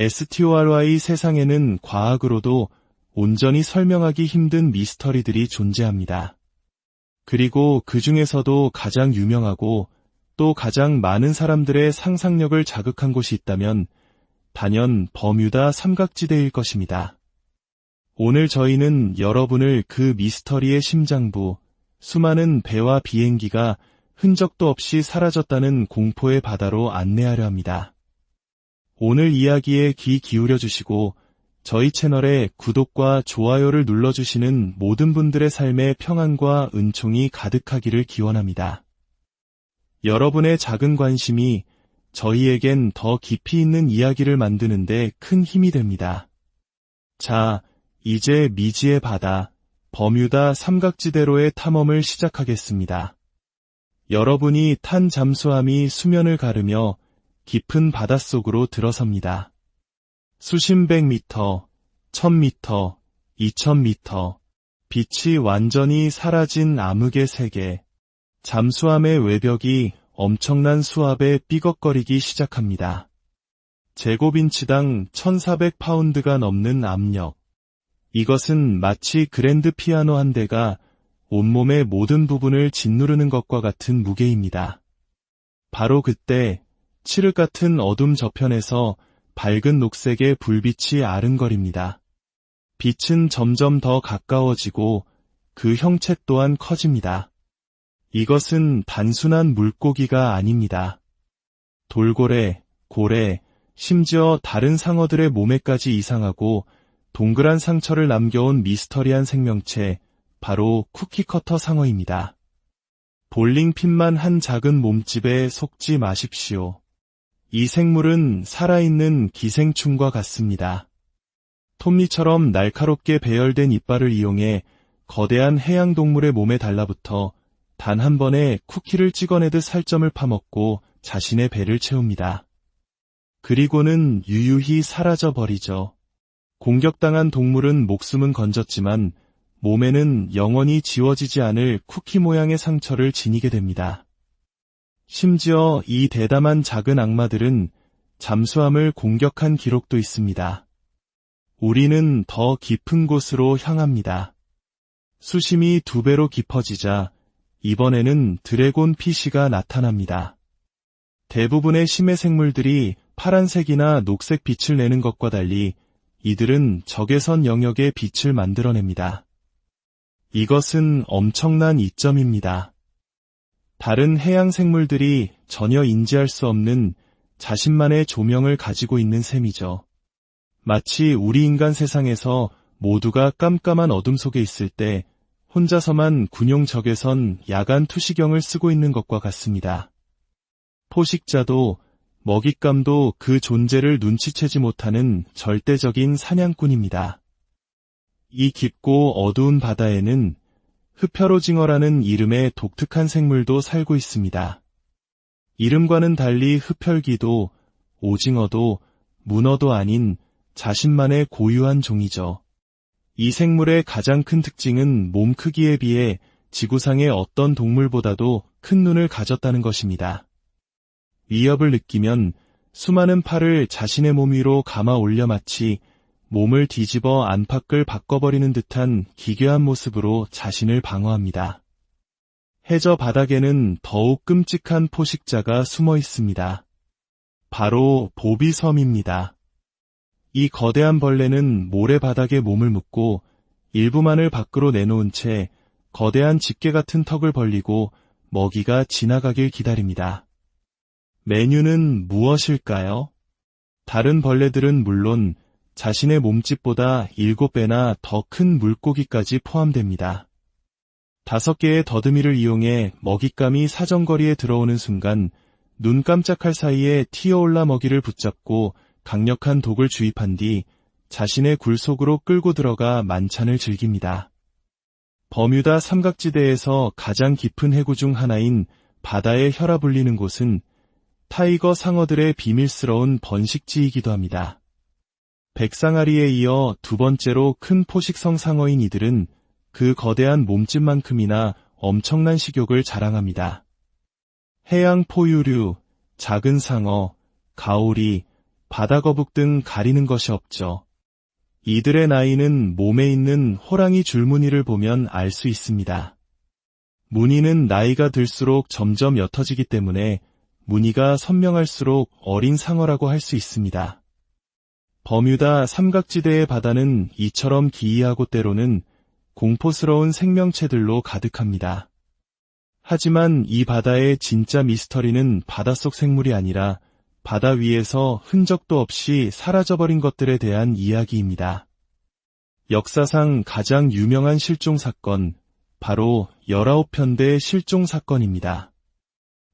STORY 세상에는 과학으로도 온전히 설명하기 힘든 미스터리들이 존재합니다. 그리고 그 중에서도 가장 유명하고 또 가장 많은 사람들의 상상력을 자극한 곳이 있다면 단연 버뮤다 삼각지대일 것입니다. 오늘 저희는 여러분을 그 미스터리의 심장부, 수많은 배와 비행기가 흔적도 없이 사라졌다는 공포의 바다로 안내하려 합니다. 오늘 이야기에 귀 기울여 주시고 저희 채널에 구독과 좋아요를 눌러주시는 모든 분들의 삶에 평안과 은총이 가득하기를 기원합니다. 여러분의 작은 관심이 저희에겐 더 깊이 있는 이야기를 만드는 데 큰 힘이 됩니다. 자, 이제 미지의 바다, 버뮤다 삼각지대로의 탐험을 시작하겠습니다. 여러분이 탄 잠수함이 수면을 가르며 깊은 바닷속으로 들어섭니다. 수십백 미터, 1000미터, 2000미터, 빛이 완전히 사라진 암흑의 세계, 잠수함의 외벽이 엄청난 수압에 삐걱거리기 시작합니다. 제곱인치당 1400파운드가 넘는 압력. 이것은 마치 그랜드 피아노 한 대가 온몸의 모든 부분을 짓누르는 것과 같은 무게입니다. 바로 그때 칠흑 같은 어둠 저편에서 밝은 녹색의 불빛이 아른거립니다. 빛은 점점 더 가까워지고 그 형체 또한 커집니다. 이것은 단순한 물고기가 아닙니다. 돌고래, 고래, 심지어 다른 상어들의 몸에까지 이상하고 동그란 상처를 남겨온 미스터리한 생명체, 바로 쿠키커터 상어입니다. 볼링핀만 한 작은 몸집에 속지 마십시오. 이 생물은 살아있는 기생충과 같습니다. 톱니처럼 날카롭게 배열된 이빨을 이용해 거대한 해양동물의 몸에 달라붙어 단 한 번에 쿠키를 찍어내듯 살점을 파먹고 자신의 배를 채웁니다. 그리고는 유유히 사라져버리죠. 공격당한 동물은 목숨은 건졌지만 몸에는 영원히 지워지지 않을 쿠키 모양의 상처를 지니게 됩니다. 심지어 이 대담한 작은 악마들은 잠수함을 공격한 기록도 있습니다. 우리는 더 깊은 곳으로 향합니다. 수심이 2배로 깊어지자 이번에는 드래곤 피쉬가 나타납니다. 대부분의 심해 생물들이 파란색이나 녹색 빛을 내는 것과 달리 이들은 적외선 영역의 빛을 만들어냅니다. 이것은 엄청난 이점입니다. 다른 해양 생물들이 전혀 인지할 수 없는 자신만의 조명을 가지고 있는 셈이죠. 마치 우리 인간 세상에서 모두가 깜깜한 어둠 속에 있을 때 혼자서만 군용 적외선 야간 투시경을 쓰고 있는 것과 같습니다. 포식자도 먹잇감도 그 존재를 눈치채지 못하는 절대적인 사냥꾼입니다. 이 깊고 어두운 바다에는 흡혈오징어라는 이름의 독특한 생물도 살고 있습니다. 이름과는 달리 흡혈귀도 오징어도 문어도 아닌 자신만의 고유한 종이죠. 이 생물의 가장 큰 특징은 몸 크기에 비해 지구상의 어떤 동물보다도 큰 눈을 가졌다는 것입니다. 위협을 느끼면 수많은 팔을 자신의 몸 위로 감아 올려 마치 몸을 뒤집어 안팎을 바꿔버리는 듯한 기괴한 모습으로 자신을 방어합니다. 해저 바닥에는 더욱 끔찍한 포식자가 숨어 있습니다. 바로 보비섬입니다. 이 거대한 벌레는 모래바닥에 몸을 묻고 일부만을 밖으로 내놓은 채 거대한 집게 같은 턱을 벌리고 먹이가 지나가길 기다립니다. 메뉴는 무엇일까요? 다른 벌레들은 물론 자신의 몸집보다 7배나 더 큰 물고기까지 포함됩니다. 5개의 더듬이를 이용해 먹잇감이 사정거리에 들어오는 순간 눈 깜짝할 사이에 튀어올라 먹이를 붙잡고 강력한 독을 주입한 뒤 자신의 굴 속으로 끌고 들어가 만찬을 즐깁니다. 버뮤다 삼각지대에서 가장 깊은 해구 중 하나인 바다의 혈압 불리는 곳은 타이거 상어들의 비밀스러운 번식지이기도 합니다. 백상아리에 이어 2번째로 큰 포식성 상어인 이들은 그 거대한 몸집만큼이나 엄청난 식욕을 자랑합니다. 해양 포유류, 작은 상어, 가오리, 바다거북 등 가리는 것이 없죠. 이들의 나이는 몸에 있는 호랑이 줄무늬를 보면 알 수 있습니다. 무늬는 나이가 들수록 점점 옅어지기 때문에 무늬가 선명할수록 어린 상어라고 할 수 있습니다. 버뮤다 삼각지대의 바다는 이처럼 기이하고 때로는 공포스러운 생명체들로 가득합니다. 하지만 이 바다의 진짜 미스터리는 바닷속 생물이 아니라 바다 위에서 흔적도 없이 사라져버린 것들에 대한 이야기입니다. 역사상 가장 유명한 실종 사건, 바로 19편대 실종 사건입니다.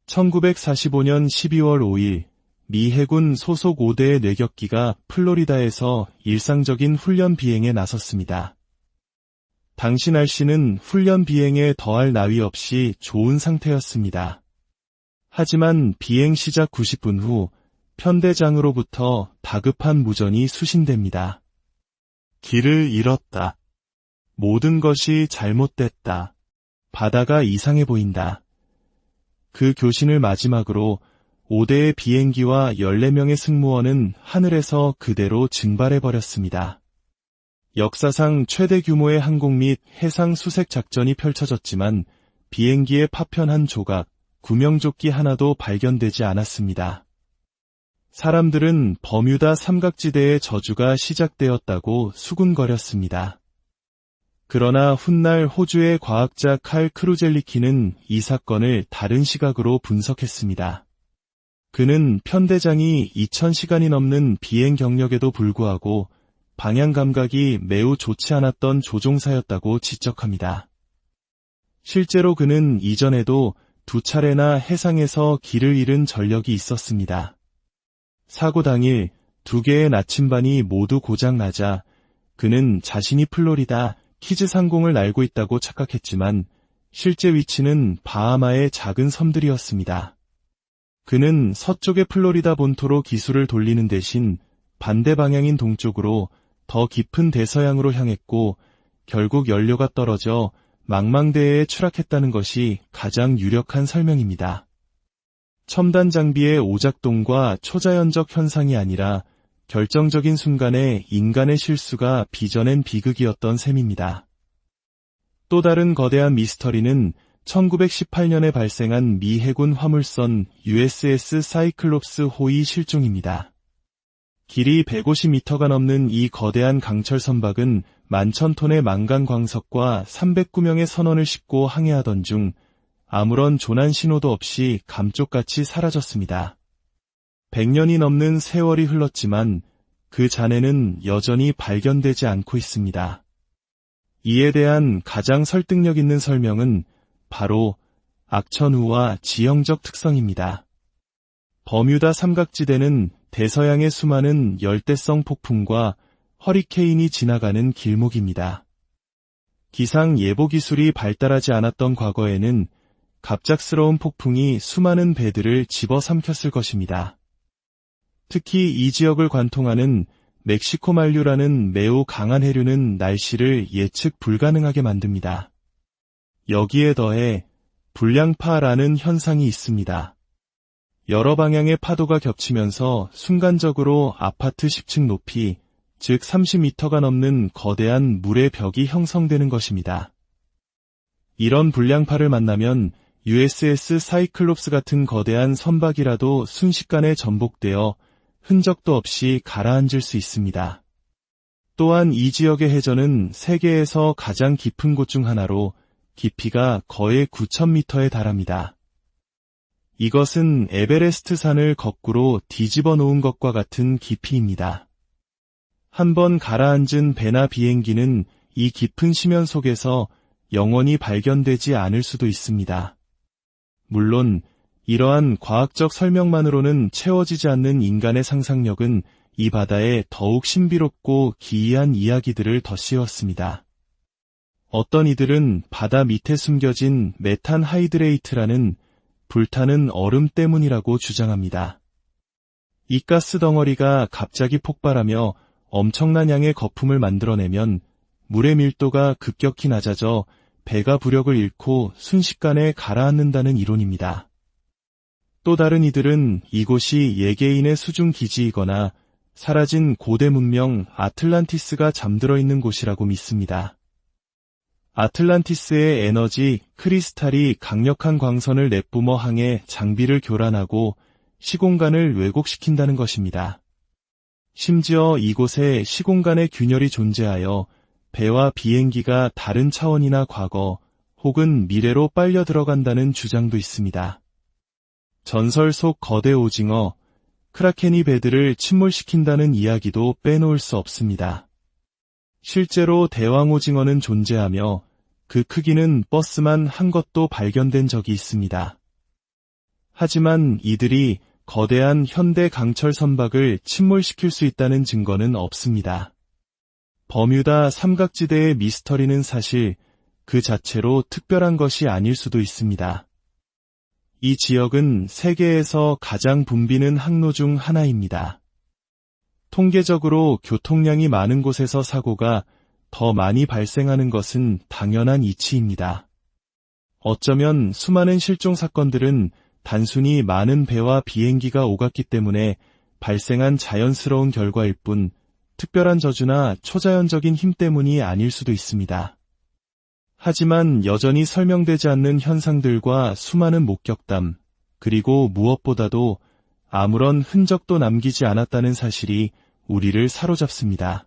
1945년 12월 5일 미 해군 소속 5대의 뇌격기가 플로리다에서 일상적인 훈련 비행에 나섰습니다. 당시 날씨는 훈련 비행에 더할 나위 없이 좋은 상태였습니다. 하지만 비행 시작 90분 후 편대장으로부터 다급한 무전이 수신됩니다. 길을 잃었다. 모든 것이 잘못됐다. 바다가 이상해 보인다. 그 교신을 마지막으로 5대의 비행기와 14명의 승무원은 하늘에서 그대로 증발해버렸습니다. 역사상 최대 규모의 항공 및 해상 수색 작전이 펼쳐졌지만 비행기의 파편 한 조각, 구명조끼 하나도 발견되지 않았습니다. 사람들은 버뮤다 삼각지대의 저주가 시작되었다고 수군거렸습니다. 그러나 훗날 호주의 과학자 칼 크루젤리키는 이 사건을 다른 시각으로 분석했습니다. 그는 편대장이 2000시간이 넘는 비행 경력에도 불구하고 방향 감각이 매우 좋지 않았던 조종사였다고 지적합니다. 실제로 그는 이전에도 2차례나 해상에서 길을 잃은 전력이 있었습니다. 사고 당일 2개의 나침반이 모두 고장나자 그는 자신이 플로리다 키즈 상공을 날고 있다고 착각했지만 실제 위치는 바하마의 작은 섬들이었습니다. 그는 서쪽의 플로리다 본토로 기술을 돌리는 대신 반대 방향인 동쪽으로 더 깊은 대서양으로 향했고 결국 연료가 떨어져 망망대해에 추락했다는 것이 가장 유력한 설명입니다. 첨단 장비의 오작동과 초자연적 현상이 아니라 결정적인 순간에 인간의 실수가 빚어낸 비극이었던 셈입니다. 또 다른 거대한 미스터리는 1918년에 발생한 미 해군 화물선 USS 사이클롭스 호의 실종입니다. 길이 150m가 넘는 이 거대한 강철 선박은 11,000톤의 망간 광석과 309명의 선원을 싣고 항해하던 중 아무런 조난 신호도 없이 감쪽같이 사라졌습니다. 100년이 넘는 세월이 흘렀지만 그 잔해는 여전히 발견되지 않고 있습니다. 이에 대한 가장 설득력 있는 설명은 바로 악천후와 지형적 특성입니다. 버뮤다 삼각지대는 대서양의 수많은 열대성 폭풍과 허리케인이 지나가는 길목입니다. 기상 예보 기술이 발달하지 않았던 과거에는 갑작스러운 폭풍이 수많은 배들을 집어삼켰을 것입니다. 특히 이 지역을 관통하는 멕시코 만류라는 매우 강한 해류는 날씨를 예측 불가능하게 만듭니다. 여기에 더해 불량파라는 현상이 있습니다. 여러 방향의 파도가 겹치면서 순간적으로 아파트 10층 높이, 즉 30m가 넘는 거대한 물의 벽이 형성되는 것입니다. 이런 불량파를 만나면 USS 사이클롭스 같은 거대한 선박이라도 순식간에 전복되어 흔적도 없이 가라앉을 수 있습니다. 또한 이 지역의 해저는 세계에서 가장 깊은 곳 중 하나로 깊이가 거의 9,000m에 달합니다. 이것은 에베레스트 산을 거꾸로 뒤집어 놓은 것과 같은 깊이입니다. 한번 가라앉은 배나 비행기는 이 깊은 심연 속에서 영원히 발견되지 않을 수도 있습니다. 물론 이러한 과학적 설명만으로는 채워지지 않는 인간의 상상력은 이 바다에 더욱 신비롭고 기이한 이야기들을 덧씌웠습니다. 어떤 이들은 바다 밑에 숨겨진 메탄 하이드레이트라는 불타는 얼음 때문이라고 주장합니다. 이 가스 덩어리가 갑자기 폭발하며 엄청난 양의 거품을 만들어내면 물의 밀도가 급격히 낮아져 배가 부력을 잃고 순식간에 가라앉는다는 이론입니다. 또 다른 이들은 이곳이 예개인의 수중 기지이거나 사라진 고대 문명 아틀란티스가 잠들어 있는 곳이라고 믿습니다. 아틀란티스의 에너지 크리스탈이 강력한 광선을 내뿜어 항해 장비를 교란하고 시공간을 왜곡시킨다는 것입니다. 심지어 이곳에 시공간의 균열이 존재하여 배와 비행기가 다른 차원이나 과거 혹은 미래로 빨려 들어간다는 주장도 있습니다. 전설 속 거대 오징어, 크라켄이 배들을 침몰시킨다는 이야기도 빼놓을 수 없습니다. 실제로 대왕 오징어는 존재하며 그 크기는 버스만 한 것도 발견된 적이 있습니다. 하지만 이들이 거대한 현대 강철 선박을 침몰시킬 수 있다는 증거는 없습니다. 버뮤다 삼각지대의 미스터리는 사실 그 자체로 특별한 것이 아닐 수도 있습니다. 이 지역은 세계에서 가장 붐비는 항로 중 하나입니다. 통계적으로 교통량이 많은 곳에서 사고가 더 많이 발생하는 것은 당연한 이치입니다. 어쩌면 수많은 실종 사건들은 단순히 많은 배와 비행기가 오갔기 때문에 발생한 자연스러운 결과일 뿐 특별한 저주나 초자연적인 힘 때문이 아닐 수도 있습니다. 하지만 여전히 설명되지 않는 현상들과 수많은 목격담, 그리고 무엇보다도 아무런 흔적도 남기지 않았다는 사실이 우리를 사로잡습니다.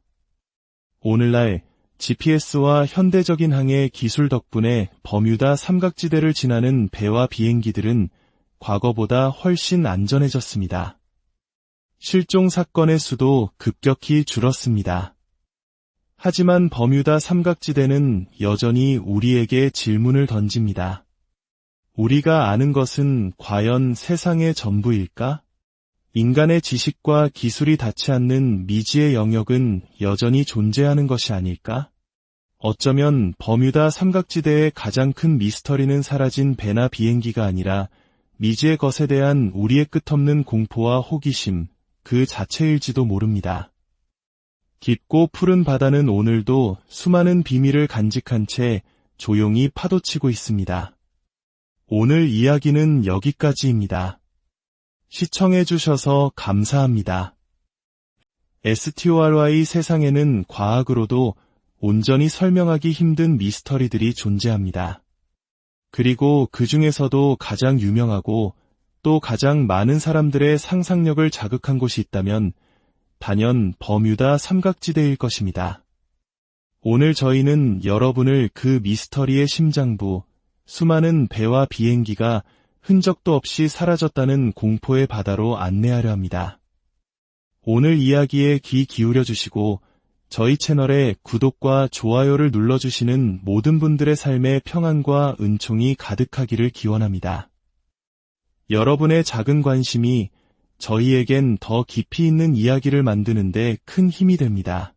오늘날 GPS와 현대적인 항해 기술 덕분에 버뮤다 삼각지대를 지나는 배와 비행기들은 과거보다 훨씬 안전해졌습니다. 실종 사건의 수도 급격히 줄었습니다. 하지만 버뮤다 삼각지대는 여전히 우리에게 질문을 던집니다. 우리가 아는 것은 과연 세상의 전부일까? 인간의 지식과 기술이 닿지 않는 미지의 영역은 여전히 존재하는 것이 아닐까? 어쩌면 버뮤다 삼각지대의 가장 큰 미스터리는 사라진 배나 비행기가 아니라 미지의 것에 대한 우리의 끝없는 공포와 호기심, 그 자체일지도 모릅니다. 깊고 푸른 바다는 오늘도 수많은 비밀을 간직한 채 조용히 파도치고 있습니다. 오늘 이야기는 여기까지입니다. 시청해주셔서 감사합니다. STORY 세상에는 과학으로도 온전히 설명하기 힘든 미스터리들이 존재합니다. 그리고 그 중에서도 가장 유명하고 또 가장 많은 사람들의 상상력을 자극한 곳이 있다면 단연 버뮤다 삼각지대일 것입니다. 오늘 저희는 여러분을 그 미스터리의 심장부, 수많은 배와 비행기가 흔적도 없이 사라졌다는 공포의 바다로 안내하려 합니다. 오늘 이야기에 귀 기울여 주시고 저희 채널에 구독과 좋아요를 눌러주시는 모든 분들의 삶에 평안과 은총이 가득하기를 기원합니다. 여러분의 작은 관심이 저희에겐 더 깊이 있는 이야기를 만드는데 큰 힘이 됩니다.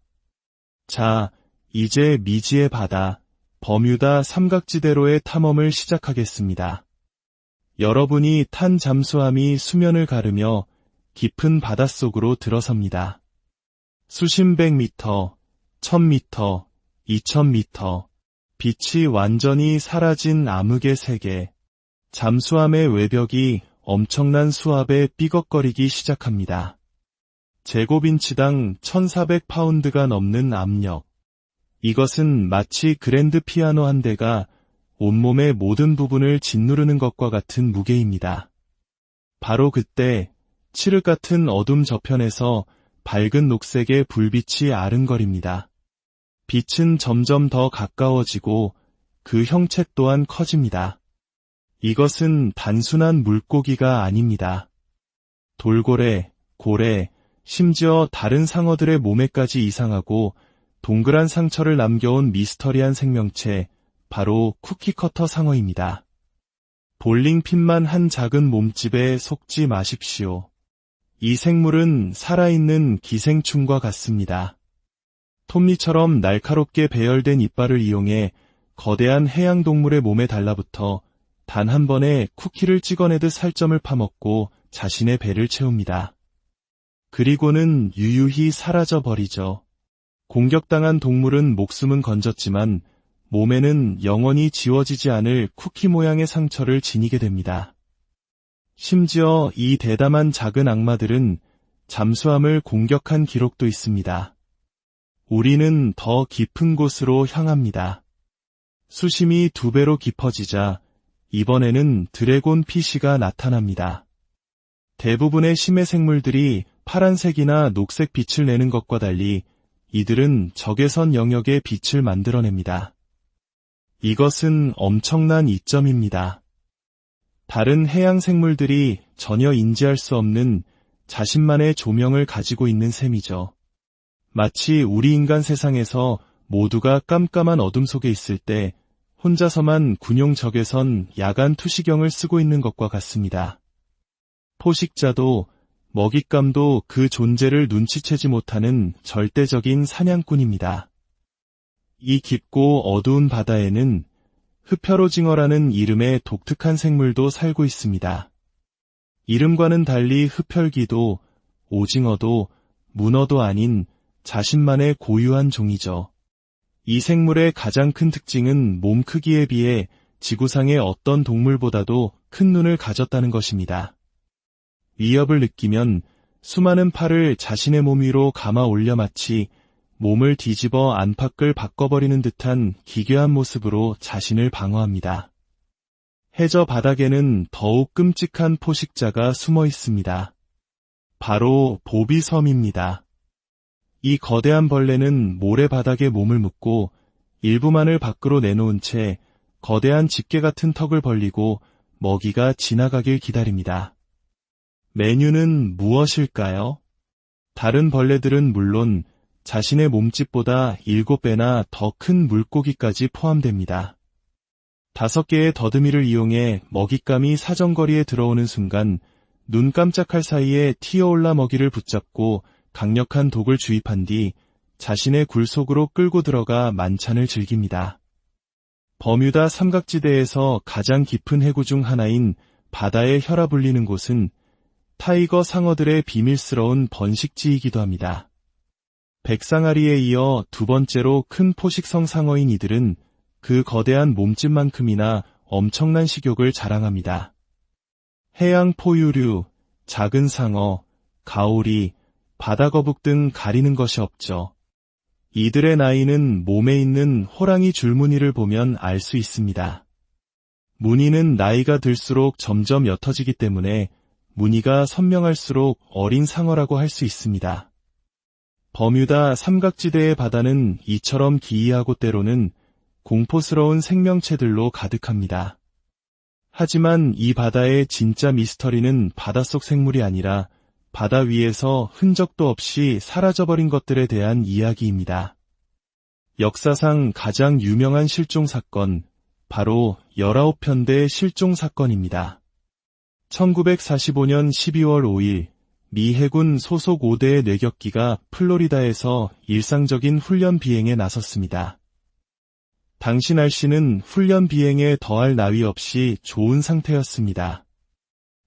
자, 이제 미지의 바다, 버뮤다 삼각지대로의 탐험을 시작하겠습니다. 여러분이 탄 잠수함이 수면을 가르며 깊은 바닷속으로 들어섭니다. 수십백 미터, 1000미터, 2000미터, 빛이 완전히 사라진 암흑의 세계, 잠수함의 외벽이 엄청난 수압에 삐걱거리기 시작합니다. 제곱인치당 1400파운드가 넘는 압력. 이것은 마치 그랜드 피아노 한 대가 온몸의 모든 부분을 짓누르는 것과 같은 무게입니다. 바로 그때 칠흑 같은 어둠 저편에서 밝은 녹색의 불빛이 아른거립니다. 빛은 점점 더 가까워지고 그 형체 또한 커집니다. 이것은 단순한 물고기가 아닙니다. 돌고래, 고래, 심지어 다른 상어들의 몸에까지 이상하고 동그란 상처를 남겨온 미스터리한 생명체, 바로 쿠키커터 상어입니다. 볼링핀만 한 작은 몸집에 속지 마십시오. 이 생물은 살아있는 기생충과 같습니다. 톱니처럼 날카롭게 배열된 이빨을 이용해 거대한 해양동물의 몸에 달라붙어 단 한 번에 쿠키를 찍어내듯 살점을 파먹고 자신의 배를 채웁니다. 그리고는 유유히 사라져버리죠. 공격당한 동물은 목숨은 건졌지만 몸에는 영원히 지워지지 않을 쿠키 모양의 상처를 지니게 됩니다. 심지어 이 대담한 작은 악마들은 잠수함을 공격한 기록도 있습니다. 우리는 더 깊은 곳으로 향합니다. 수심이 2배로 깊어지자 이번에는 드래곤 피쉬가 나타납니다. 대부분의 심해 생물들이 파란색이나 녹색 빛을 내는 것과 달리 이들은 적외선 영역의 빛을 만들어냅니다. 이것은 엄청난 이점입니다. 다른 해양 생물들이 전혀 인지할 수 없는 자신만의 조명을 가지고 있는 셈이죠. 마치 우리 인간 세상에서 모두가 깜깜한 어둠 속에 있을 때 혼자서만 군용 적외선 야간 투시경을 쓰고 있는 것과 같습니다. 포식자도 먹잇감도 그 존재를 눈치채지 못하는 절대적인 사냥꾼입니다. 이 깊고 어두운 바다에는 흡혈오징어라는 이름의 독특한 생물도 살고 있습니다. 이름과는 달리 흡혈귀도 오징어도 문어도 아닌 자신만의 고유한 종이죠. 이 생물의 가장 큰 특징은 몸 크기에 비해 지구상의 어떤 동물보다도 큰 눈을 가졌다는 것입니다. 위협을 느끼면 수많은 팔을 자신의 몸 위로 감아 올려 마치 몸을 뒤집어 안팎을 바꿔버리는 듯한 기괴한 모습으로 자신을 방어합니다. 해저 바닥에는 더욱 끔찍한 포식자가 숨어 있습니다. 바로 보비섬입니다. 이 거대한 벌레는 모래바닥에 몸을 묻고 일부만을 밖으로 내놓은 채 거대한 집게 같은 턱을 벌리고 먹이가 지나가길 기다립니다. 메뉴는 무엇일까요? 다른 벌레들은 물론 자신의 몸집보다 7배나 더 큰 물고기까지 포함됩니다. 5개의 더듬이를 이용해 먹잇감이 사정거리에 들어오는 순간 눈 깜짝할 사이에 튀어올라 먹이를 붙잡고 강력한 독을 주입한 뒤 자신의 굴 속으로 끌고 들어가 만찬을 즐깁니다. 버뮤다 삼각지대에서 가장 깊은 해구 중 하나인 바다의 혀라 불리는 곳은 타이거 상어들의 비밀스러운 번식지이기도 합니다. 백상아리에 이어 2번째로 큰 포식성 상어인 이들은 그 거대한 몸집만큼이나 엄청난 식욕을 자랑합니다. 해양 포유류, 작은 상어, 가오리, 바다거북 등 가리는 것이 없죠. 이들의 나이는 몸에 있는 호랑이 줄무늬를 보면 알 수 있습니다. 무늬는 나이가 들수록 점점 옅어지기 때문에 무늬가 선명할수록 어린 상어라고 할 수 있습니다. 버뮤다 삼각지대의 바다는 이처럼 기이하고 때로는 공포스러운 생명체들로 가득합니다. 하지만 이 바다의 진짜 미스터리는 바닷속 생물이 아니라 바다 위에서 흔적도 없이 사라져버린 것들에 대한 이야기입니다. 역사상 가장 유명한 실종 사건, 바로 19편대 실종 사건입니다. 1945년 12월 5일 미 해군 소속 5대의 뇌격기가 플로리다에서 일상적인 훈련 비행에 나섰습니다. 당시 날씨는 훈련 비행에 더할 나위 없이 좋은 상태였습니다.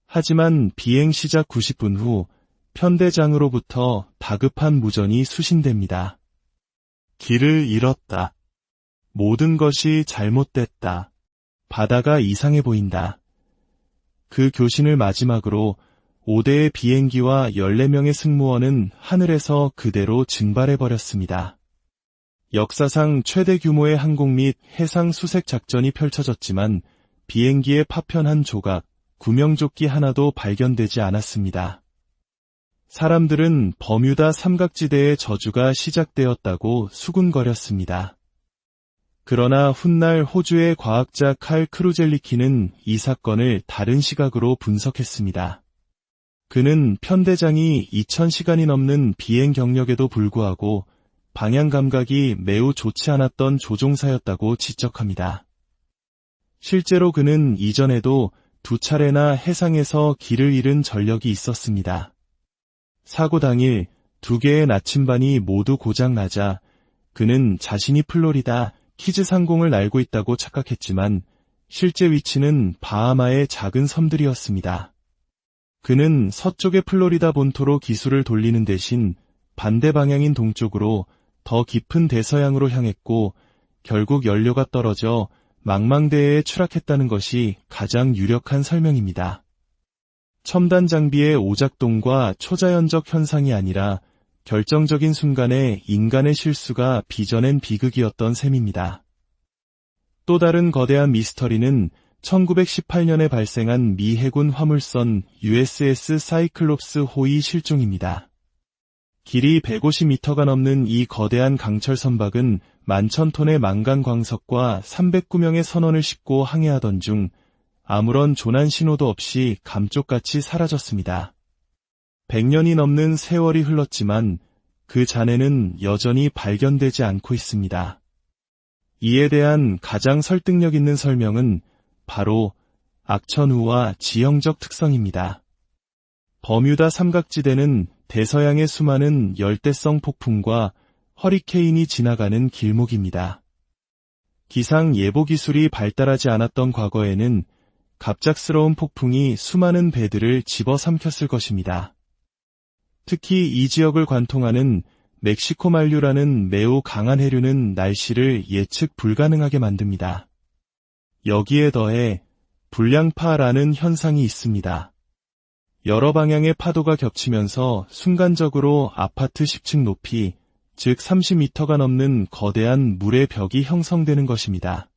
하지만 비행 시작 90분 후 편대장으로부터 다급한 무전이 수신됩니다. 길을 잃었다. 모든 것이 잘못됐다. 바다가 이상해 보인다. 그 교신을 마지막으로 5대의 비행기와 14명의 승무원은 하늘에서 그대로 증발해버렸습니다. 역사상 최대 규모의 항공 및 해상 수색 작전이 펼쳐졌지만 비행기의 파편 한 조각, 구명조끼 하나도 발견되지 않았습니다. 사람들은 버뮤다 삼각지대의 저주가 시작되었다고 수군거렸습니다. 그러나 훗날 호주의 과학자 칼 크루젤리키는 이 사건을 다른 시각으로 분석했습니다. 그는 편대장이 2000시간이 넘는 비행 경력에도 불구하고 방향 감각이 매우 좋지 않았던 조종사였다고 지적합니다. 실제로 그는 이전에도 2차례나 해상에서 길을 잃은 전력이 있었습니다. 사고 당일 2개의 나침반이 모두 고장나자 그는 자신이 플로리다 키즈 상공을 날고 있다고 착각했지만 실제 위치는 바하마의 작은 섬들이었습니다. 그는 서쪽의 플로리다 본토로 기술을 돌리는 대신 반대 방향인 동쪽으로 더 깊은 대서양으로 향했고 결국 연료가 떨어져 망망대해에 추락했다는 것이 가장 유력한 설명입니다. 첨단 장비의 오작동과 초자연적 현상이 아니라 결정적인 순간에 인간의 실수가 빚어낸 비극이었던 셈입니다. 또 다른 거대한 미스터리는 1918년에 발생한 미 해군 화물선 USS 사이클롭스 호의 실종입니다. 길이 150m가 넘는 이 거대한 강철 선박은 11,000톤의 망간 광석과 309명의 선원을 싣고 항해하던 중 아무런 조난 신호도 없이 감쪽같이 사라졌습니다. 100년이 넘는 세월이 흘렀지만 그 잔해는 여전히 발견되지 않고 있습니다. 이에 대한 가장 설득력 있는 설명은 바로 악천후와 지형적 특성입니다. 버뮤다 삼각지대는 대서양의 수많은 열대성 폭풍과 허리케인이 지나가는 길목입니다. 기상 예보 기술이 발달하지 않았던 과거에는 갑작스러운 폭풍이 수많은 배들을 집어삼켰을 것입니다. 특히 이 지역을 관통하는 멕시코 만류라는 매우 강한 해류는 날씨를 예측 불가능하게 만듭니다. 여기에 더해 불량파라는 현상이 있습니다. 여러 방향의 파도가 겹치면서 순간적으로 아파트 10층 높이, 즉 30m가 넘는 거대한 물의 벽이 형성되는 것입니다.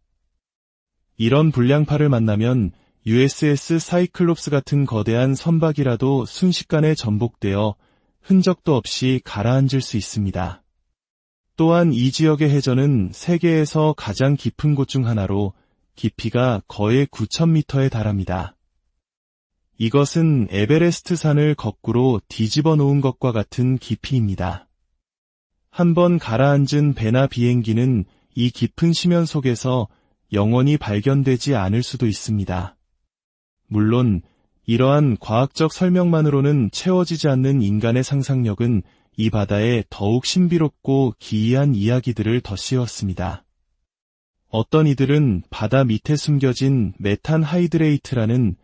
이런 불량파를 만나면 USS 사이클롭스 같은 거대한 선박이라도 순식간에 전복되어 흔적도 없이 가라앉을 수 있습니다. 또한 이 지역의 해저는 세계에서 가장 깊은 곳 중 하나로 깊이가 거의 9,000m에 달합니다. 이것은 에베레스트 산을 거꾸로 뒤집어 놓은 것과 같은 깊이입니다. 한번 가라앉은 배나 비행기는 이 깊은 심연 속에서 영원히 발견되지 않을 수도 있습니다. 물론 이러한 과학적 설명만으로는 채워지지 않는 인간의 상상력은 이 바다에 더욱 신비롭고 기이한 이야기들을 덧씌웠습니다. 어떤 이들은 바다 밑에 숨겨진 메탄 하이드레이트라는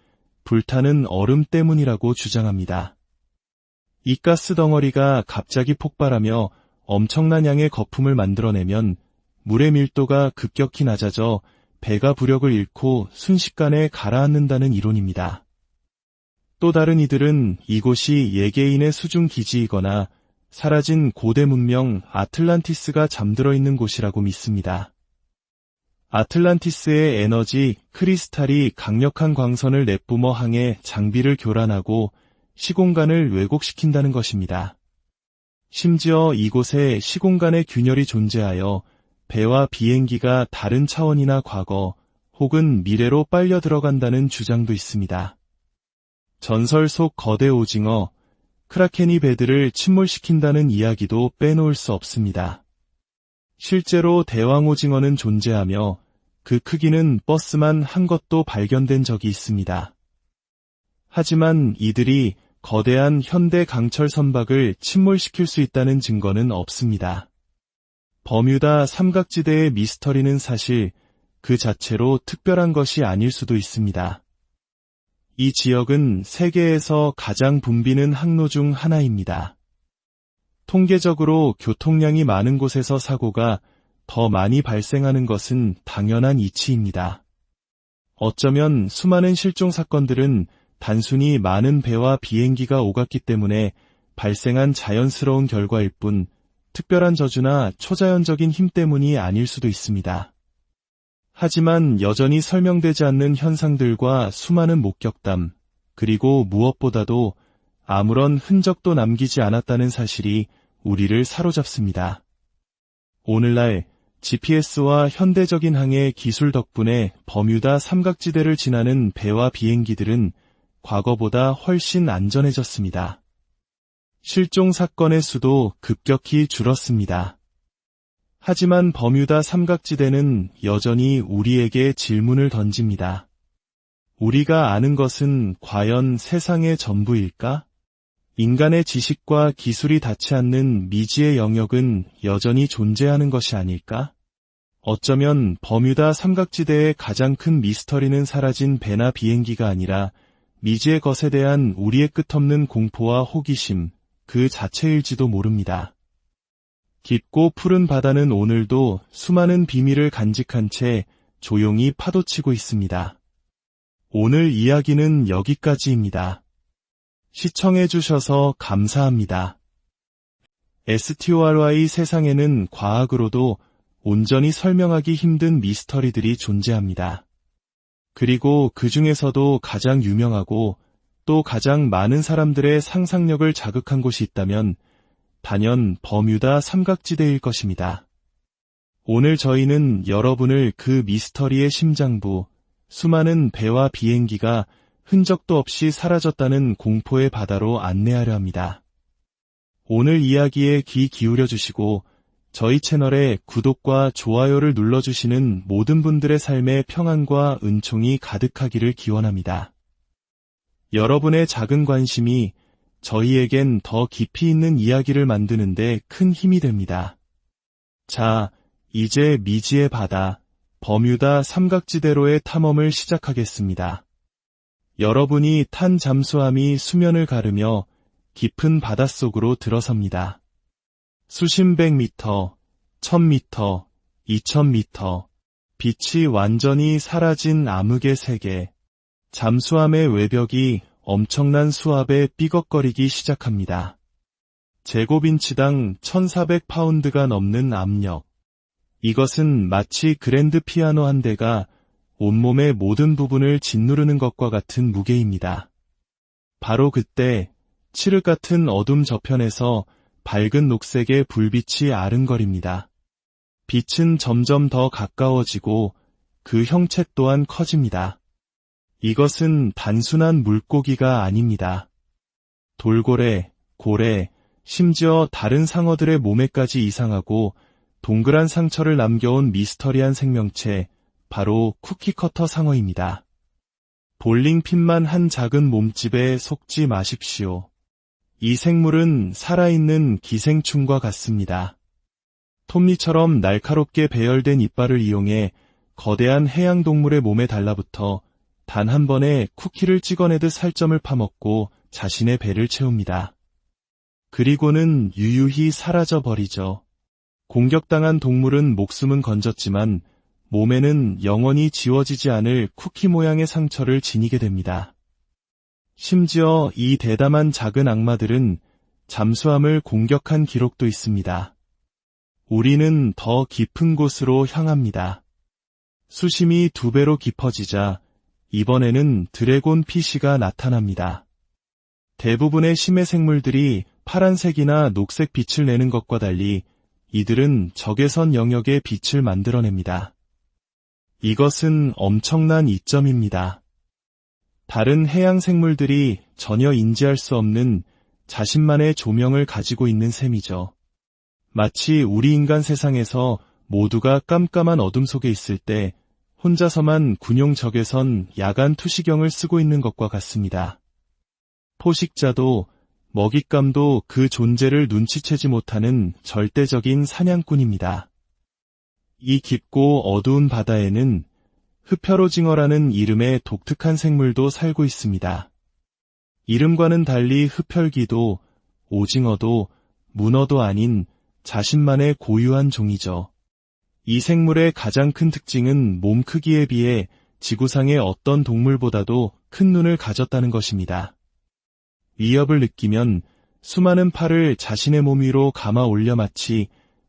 불타는 얼음 때문이라고 주장합니다. 이 가스 덩어리가 갑자기 폭발하며 엄청난 양의 거품을 만들어내면 물의 밀도가 급격히 낮아져 배가 부력을 잃고 순식간에 가라앉는다는 이론입니다. 또 다른 이들은 이곳이 예개인의 수중 기지이거나 사라진 고대 문명 아틀란티스가 잠들어 있는 곳이라고 믿습니다. 아틀란티스의 에너지 크리스탈이 강력한 광선을 내뿜어 항해 장비를 교란하고 시공간을 왜곡시킨다는 것입니다. 심지어 이곳에 시공간의 균열이 존재하여 배와 비행기가 다른 차원이나 과거 혹은 미래로 빨려 들어간다는 주장도 있습니다. 전설 속 거대 오징어, 크라켄이 배들을 침몰시킨다는 이야기도 빼놓을 수 없습니다. 실제로 대왕 오징어는 존재하며 그 크기는 버스만 한 것도 발견된 적이 있습니다. 하지만 이들이 거대한 현대 강철 선박을 침몰시킬 수 있다는 증거는 없습니다. 버뮤다 삼각지대의 미스터리는 사실 그 자체로 특별한 것이 아닐 수도 있습니다. 이 지역은 세계에서 가장 붐비는 항로 중 하나입니다. 통계적으로 교통량이 많은 곳에서 사고가 더 많이 발생하는 것은 당연한 이치입니다. 어쩌면 수많은 실종 사건들은 단순히 많은 배와 비행기가 오갔기 때문에 발생한 자연스러운 결과일 뿐 특별한 저주나 초자연적인 힘 때문이 아닐 수도 있습니다. 하지만 여전히 설명되지 않는 현상들과 수많은 목격담, 그리고 무엇보다도 아무런 흔적도 남기지 않았다는 사실이 우리를 사로잡습니다. 오늘날 GPS와 현대적인 항해 기술 덕분에 버뮤다 삼각지대를 지나는 배와 비행기들은 과거보다 훨씬 안전해졌습니다. 실종 사건의 수도 급격히 줄었습니다. 하지만 버뮤다 삼각지대는 여전히 우리에게 질문을 던집니다. 우리가 아는 것은 과연 세상의 전부일까? 인간의 지식과 기술이 닿지 않는 미지의 영역은 여전히 존재하는 것이 아닐까? 어쩌면 버뮤다 삼각지대의 가장 큰 미스터리는 사라진 배나 비행기가 아니라 미지의 것에 대한 우리의 끝없는 공포와 호기심, 그 자체일지도 모릅니다. 깊고 푸른 바다는 오늘도 수많은 비밀을 간직한 채 조용히 파도치고 있습니다. 오늘 이야기는 여기까지입니다. 시청해주셔서 감사합니다. STORY 세상에는 과학으로도 온전히 설명하기 힘든 미스터리들이 존재합니다. 그리고 그 중에서도 가장 유명하고 또 가장 많은 사람들의 상상력을 자극한 곳이 있다면 단연 버뮤다 삼각지대일 것입니다. 오늘 저희는 여러분을 그 미스터리의 심장부, 수많은 배와 비행기가 흔적도 없이 사라졌다는 공포의 바다로 안내하려 합니다. 오늘 이야기에 귀 기울여 주시고 저희 채널에 구독과 좋아요를 눌러주시는 모든 분들의 삶에 평안과 은총이 가득하기를 기원합니다. 여러분의 작은 관심이 저희에겐 더 깊이 있는 이야기를 만드는 데 큰 힘이 됩니다. 자, 이제 미지의 바다, 버뮤다 삼각지대로의 탐험을 시작하겠습니다. 여러분이 탄 잠수함이 수면을 가르며 깊은 바닷속으로 들어섭니다. 수십백 미터, 1000미터, 2000미터, 빛이 완전히 사라진 암흑의 세계, 잠수함의 외벽이 엄청난 수압에 삐걱거리기 시작합니다. 제곱인치당 1400파운드가 넘는 압력. 이것은 마치 그랜드 피아노 한 대가 온몸의 모든 부분을 짓누르는 것과 같은 무게입니다. 바로 그때 칠흑 같은 어둠 저편에서 밝은 녹색의 불빛이 아른거립니다. 빛은 점점 더 가까워지고 그 형체 또한 커집니다. 이것은 단순한 물고기가 아닙니다. 돌고래, 고래, 심지어 다른 상어들의 몸에까지 이상하고 동그란 상처를 남겨온 미스터리한 생명체, 바로 쿠키커터 상어입니다. 볼링핀만 한 작은 몸집에 속지 마십시오. 이 생물은 살아있는 기생충과 같습니다. 톱니처럼 날카롭게 배열된 이빨을 이용해 거대한 해양동물의 몸에 달라붙어 단 한 번에 쿠키를 찍어내듯 살점을 파먹고 자신의 배를 채웁니다. 그리고는 유유히 사라져버리죠. 공격당한 동물은 목숨은 건졌지만 몸에는 영원히 지워지지 않을 쿠키 모양의 상처를 지니게 됩니다. 심지어 이 대담한 작은 악마들은 잠수함을 공격한 기록도 있습니다. 우리는 더 깊은 곳으로 향합니다. 수심이 2배로 깊어지자 이번에는 드래곤 피쉬가 나타납니다. 대부분의 심해 생물들이 파란색이나 녹색 빛을 내는 것과 달리 이들은 적외선 영역의 빛을 만들어냅니다. 이것은 엄청난 이점입니다. 다른 해양 생물들이 전혀 인지할 수 없는 자신만의 조명을 가지고 있는 셈이죠. 마치 우리 인간 세상에서 모두가 깜깜한 어둠 속에 있을 때 혼자서만 군용 적외선 야간 투시경을 쓰고 있는 것과 같습니다. 포식자도 먹잇감도 그 존재를 눈치채지 못하는 절대적인 사냥꾼입니다. 이 깊고 어두운 바다에는 흡혈오징어라는 이름의 독특한 생물도 살고 있습니다. 이름과는 달리 흡혈귀도 오징어도 문어도 아닌 자신만의 고유한 종이죠. 이 생물의 가장 큰 특징은 몸 크기에 비해 지구상의 어떤 동물보다도 큰 눈을 가졌다는 것입니다. 위협을 느끼면 수많은 팔을 자신의 몸 위로 감아 올려 마치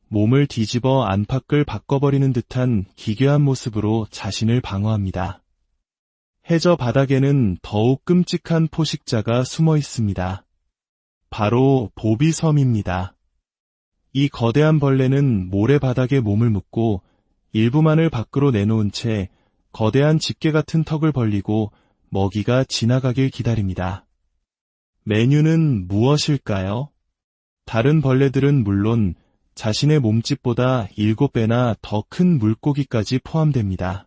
몸을 뒤집어 안팎을 바꿔버리는 듯한 기괴한 모습으로 자신을 방어합니다. 해저 바닥에는 더욱 끔찍한 포식자가 숨어 있습니다. 바로 보비섬입니다. 이 거대한 벌레는 모래바닥에 몸을 묻고 일부만을 밖으로 내놓은 채 거대한 집게 같은 턱을 벌리고 먹이가 지나가길 기다립니다. 메뉴는 무엇일까요? 다른 벌레들은 물론 자신의 몸집보다 7배나 더 큰 물고기까지 포함됩니다.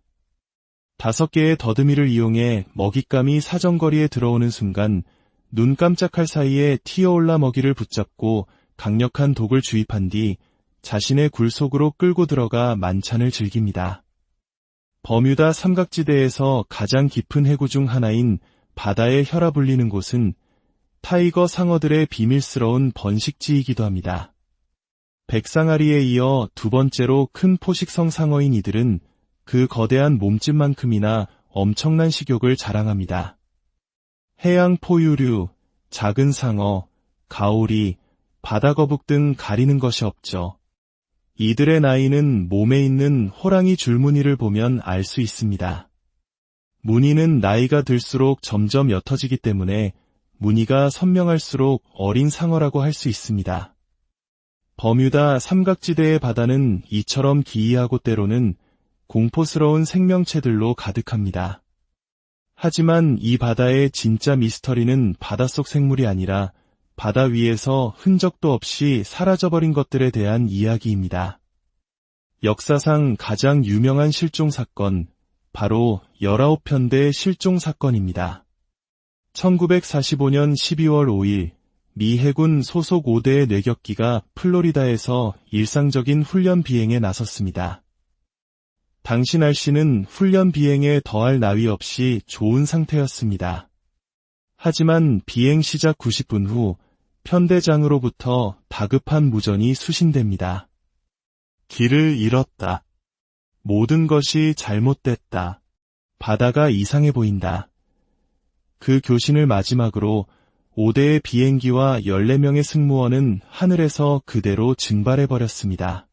5개의 더듬이를 이용해 먹잇감이 사정거리에 들어오는 순간 눈 깜짝할 사이에 튀어올라 먹이를 붙잡고 강력한 독을 주입한 뒤 자신의 굴 속으로 끌고 들어가 만찬을 즐깁니다. 버뮤다 삼각지대에서 가장 깊은 해구 중 하나인 바다의 혈압 울리는 곳은 타이거 상어들의 비밀스러운 번식지이기도 합니다. 백상아리에 이어 2번째로 큰 포식성 상어인 이들은 그 거대한 몸집만큼이나 엄청난 식욕을 자랑합니다. 해양 포유류, 작은 상어, 가오리, 바다거북 등 가리는 것이 없죠. 이들의 나이는 몸에 있는 호랑이 줄무늬를 보면 알 수 있습니다. 무늬는 나이가 들수록 점점 옅어지기 때문에 무늬가 선명할수록 어린 상어라고 할 수 있습니다. 버뮤다 삼각지대의 바다는 이처럼 기이하고 때로는 공포스러운 생명체들로 가득합니다. 하지만 이 바다의 진짜 미스터리는 바닷속 생물이 아니라 바다 위에서 흔적도 없이 사라져버린 것들에 대한 이야기입니다. 역사상 가장 유명한 실종 사건, 바로 19편대 실종 사건입니다. 1945년 12월 5일, 미 해군 소속 5대의 뇌격기가 플로리다에서 일상적인 훈련 비행에 나섰습니다. 당시 날씨는 훈련 비행에 더할 나위 없이 좋은 상태였습니다. 하지만 비행 시작 90분 후 편대장으로부터 다급한 무전이 수신됩니다. 길을 잃었다. 모든 것이 잘못됐다. 바다가 이상해 보인다. 그 교신을 마지막으로 5대의 비행기와 14명의 승무원은 하늘에서 그대로 증발해버렸습니다.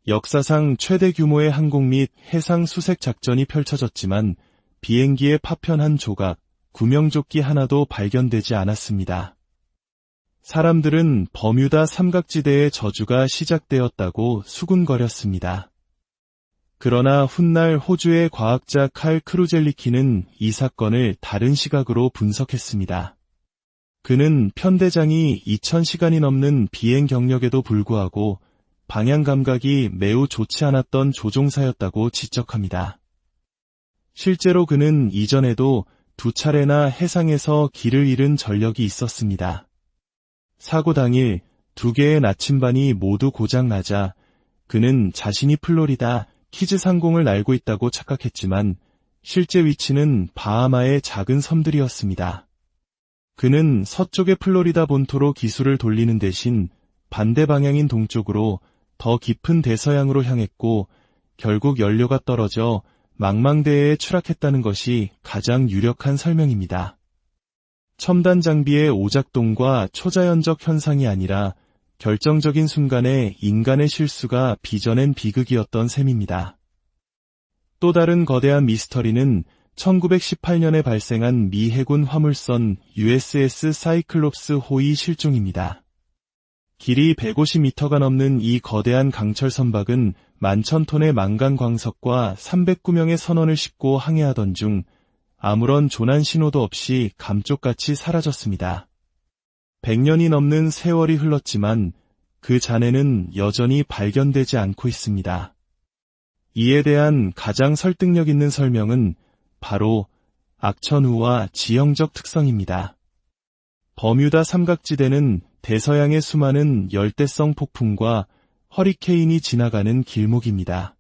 역사상 최대 규모의 항공 및 해상 수색 작전이 펼쳐졌지만 비행기의 파편 한 조각, 구명조끼 하나도 발견되지 않았습니다. 사람들은 버뮤다 삼각지대의 저주가 시작되었다고 수군거렸습니다. 그러나 훗날 호주의 과학자 칼 크루젤리키는 이 사건을 다른 시각으로 분석했습니다. 그는 편대장이 2000시간이 넘는 비행 경력에도 불구하고 방향 감각이 매우 좋지 않았던 조종사였다고 지적합니다. 실제로 그는 이전에도 2차례나 해상에서 길을 잃은 전력이 있었습니다. 사고 당일 2개의 나침반이 모두 고장나자 그는 자신이 플로리다 키즈 상공을 날고 있다고 착각했지만 실제 위치는 바하마의 작은 섬들이었습니다. 그는 서쪽의 플로리다 본토로 기술을 돌리는 대신 반대 방향인 동쪽으로 더 깊은 대서양으로 향했고 결국 연료가 떨어져 망망대해에 추락했다는 것이 가장 유력한 설명입니다. 첨단 장비의 오작동과 초자연적 현상이 아니라 결정적인 순간에 인간의 실수가 빚어낸 비극이었던 셈입니다. 또 다른 거대한 미스터리는 1918년에 발생한 미 해군 화물선 USS 사이클롭스 호의 실종입니다. 길이 150m가 넘는 이 거대한 강철 선박은 11,000톤의 망간 광석과 309명의 선원을 싣고 항해하던 중 아무런 조난 신호도 없이 감쪽같이 사라졌습니다. 100년이 넘는 세월이 흘렀지만 그 잔해는 여전히 발견되지 않고 있습니다. 이에 대한 가장 설득력 있는 설명은 바로 악천후와 지형적 특성입니다. 버뮤다 삼각지대는 대서양의 수많은 열대성 폭풍과 허리케인이 지나가는 길목입니다.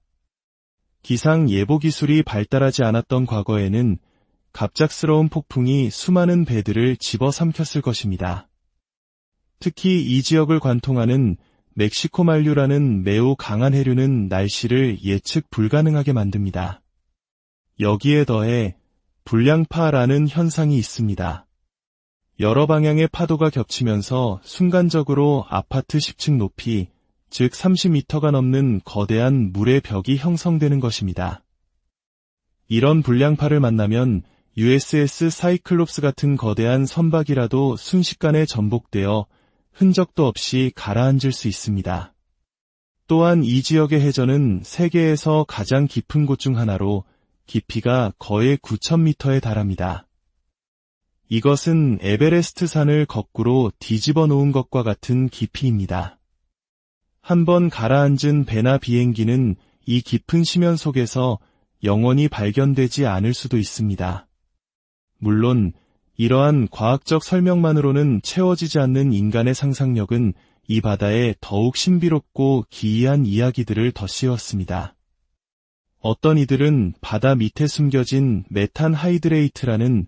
기상 예보 기술이 발달하지 않았던 과거에는 갑작스러운 폭풍이 수많은 배들을 집어삼켰을 것입니다. 특히 이 지역을 관통하는 멕시코 만류라는 매우 강한 해류는 날씨를 예측 불가능하게 만듭니다. 여기에 더해 불량파라는 현상이 있습니다. 여러 방향의 파도가 겹치면서 순간적으로 아파트 10층 높이, 즉 30m가 넘는 거대한 물의 벽이 형성되는 것입니다. 이런 불량파를 만나면 USS 사이클롭스 같은 거대한 선박이라도 순식간에 전복되어 흔적도 없이 가라앉을 수 있습니다. 또한 이 지역의 해저는 세계에서 가장 깊은 곳 중 하나로 깊이가 거의 9,000m에 달합니다. 이것은 에베레스트 산을 거꾸로 뒤집어 놓은 것과 같은 깊이입니다. 한번 가라앉은 배나 비행기는 이 깊은 심연 속에서 영원히 발견되지 않을 수도 있습니다. 물론 이러한 과학적 설명만으로는 채워지지 않는 인간의 상상력은 이 바다에 더욱 신비롭고 기이한 이야기들을 덧씌웠습니다. 어떤 이들은 바다 밑에 숨겨진 메탄 하이드레이트라는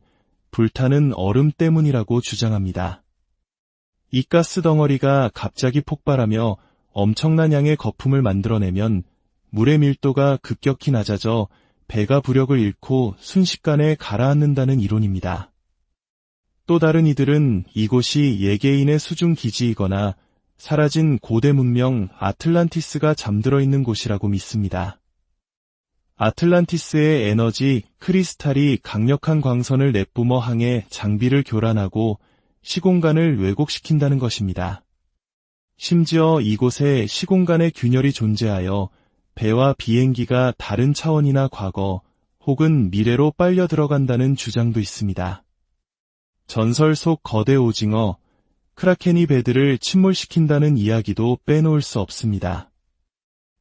불타는 얼음 때문이라고 주장합니다. 이 가스 덩어리가 갑자기 폭발하며 엄청난 양의 거품을 만들어내면 물의 밀도가 급격히 낮아져 배가 부력을 잃고 순식간에 가라앉는다는 이론입니다. 또 다른 이들은 이곳이 예개인의 수중 기지이거나 사라진 고대 문명 아틀란티스가 잠들어 있는 곳이라고 믿습니다. 아틀란티스의 에너지 크리스탈이 강력한 광선을 내뿜어 항해 장비를 교란하고 시공간을 왜곡시킨다는 것입니다. 심지어 이곳에 시공간의 균열이 존재하여 배와 비행기가 다른 차원이나 과거 혹은 미래로 빨려 들어간다는 주장도 있습니다. 전설 속 거대 오징어, 크라켄이 배들을 침몰시킨다는 이야기도 빼놓을 수 없습니다.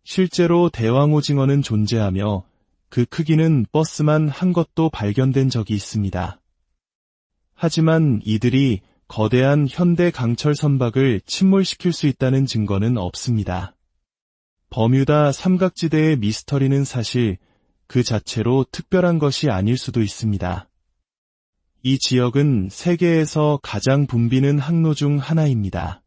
실제로 대왕 오징어는 존재하며 그 크기는 버스만 한 것도 발견된 적이 있습니다. 하지만 이들이 거대한 현대 강철 선박을 침몰시킬 수 있다는 증거는 없습니다. 버뮤다 삼각지대의 미스터리는 사실 그 자체로 특별한 것이 아닐 수도 있습니다. 이 지역은 세계에서 가장 붐비는 항로 중 하나입니다.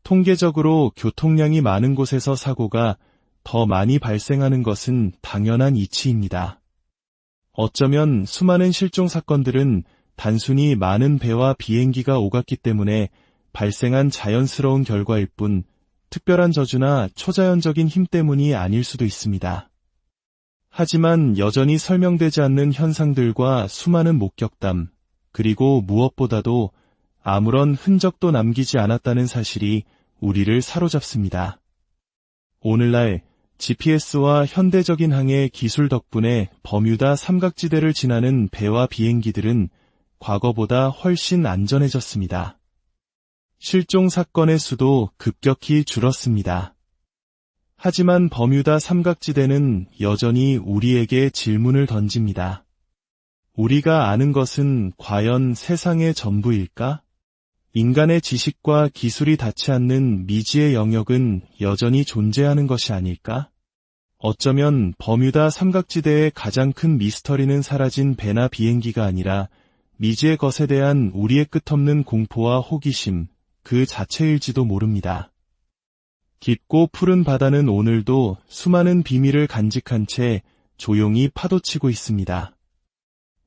통계적으로 교통량이 많은 곳에서 사고가 더 많이 발생하는 것은 당연한 이치입니다. 어쩌면 수많은 실종 사건들은 단순히 많은 배와 비행기가 오갔기 때문에 발생한 자연스러운 결과일 뿐 특별한 저주나 초자연적인 힘 때문이 아닐 수도 있습니다. 하지만 여전히 설명되지 않는 현상들과 수많은 목격담, 그리고 무엇보다도 아무런 흔적도 남기지 않았다는 사실이 우리를 사로잡습니다. 오늘날 GPS와 현대적인 항해 기술 덕분에 버뮤다 삼각지대를 지나는 배와 비행기들은 과거보다 훨씬 안전해졌습니다. 실종 사건의 수도 급격히 줄었습니다. 하지만 버뮤다 삼각지대는 여전히 우리에게 질문을 던집니다. 우리가 아는 것은 과연 세상의 전부일까? 인간의 지식과 기술이 닿지 않는 미지의 영역은 여전히 존재하는 것이 아닐까? 어쩌면 버뮤다 삼각지대의 가장 큰 미스터리는 사라진 배나 비행기가 아니라 미지의 것에 대한 우리의 끝없는 공포와 호기심, 그 자체일지도 모릅니다. 깊고 푸른 바다는 오늘도 수많은 비밀을 간직한 채 조용히 파도치고 있습니다.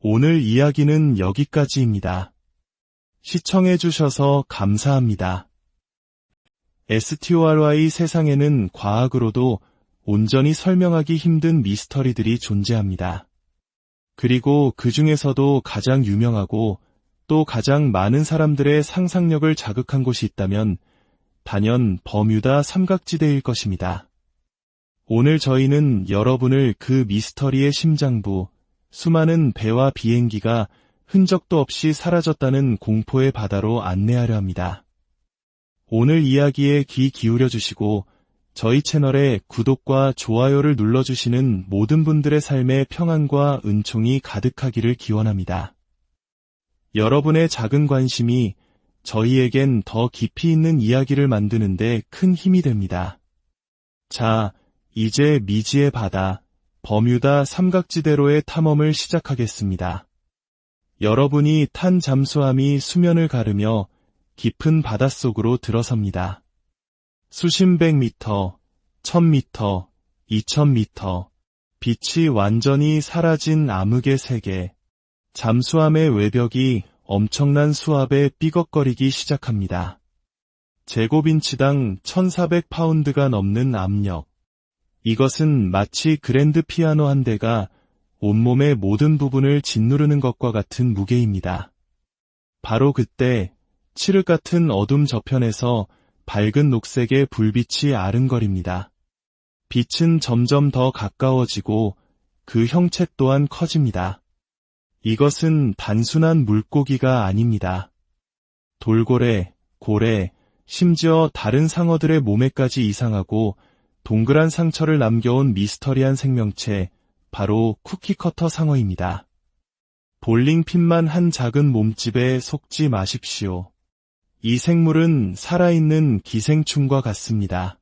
오늘 이야기는 여기까지입니다. 시청해주셔서 감사합니다. STORY 세상에는 과학으로도 온전히 설명하기 힘든 미스터리들이 존재합니다. 그리고 그 중에서도 가장 유명하고 또 가장 많은 사람들의 상상력을 자극한 곳이 있다면 단연 버뮤다 삼각지대일 것입니다. 오늘 저희는 여러분을 그 미스터리의 심장부, 수많은 배와 비행기가 흔적도 없이 사라졌다는 공포의 바다로 안내하려 합니다. 오늘 이야기에 귀 기울여 주시고 저희 채널에 구독과 좋아요를 눌러주시는 모든 분들의 삶에 평안과 은총이 가득하기를 기원합니다. 여러분의 작은 관심이 저희에겐 더 깊이 있는 이야기를 만드는 데 큰 힘이 됩니다. 자, 이제 미지의 바다, 버뮤다 삼각지대로의 탐험을 시작하겠습니다. 여러분이 탄 잠수함이 수면을 가르며 깊은 바닷속으로 들어섭니다. 수십백 미터, 1000미터, 2000미터, 빛이 완전히 사라진 암흑의 세계, 잠수함의 외벽이 엄청난 수압에 삐걱거리기 시작합니다. 제곱인치당 1400파운드가 넘는 압력. 이것은 마치 그랜드 피아노 한 대가 온몸의 모든 부분을 짓누르는 것과 같은 무게입니다. 바로 그때 칠흑 같은 어둠 저편에서 밝은 녹색의 불빛이 아른거립니다. 빛은 점점 더 가까워지고 그 형체 또한 커집니다. 이것은 단순한 물고기가 아닙니다. 돌고래, 고래, 심지어 다른 상어들의 몸에까지 이상하고 동그란 상처를 남겨온 미스터리한 생명체, 바로 쿠키커터 상어입니다. 볼링핀만 한 작은 몸집에 속지 마십시오. 이 생물은 살아있는 기생충과 같습니다.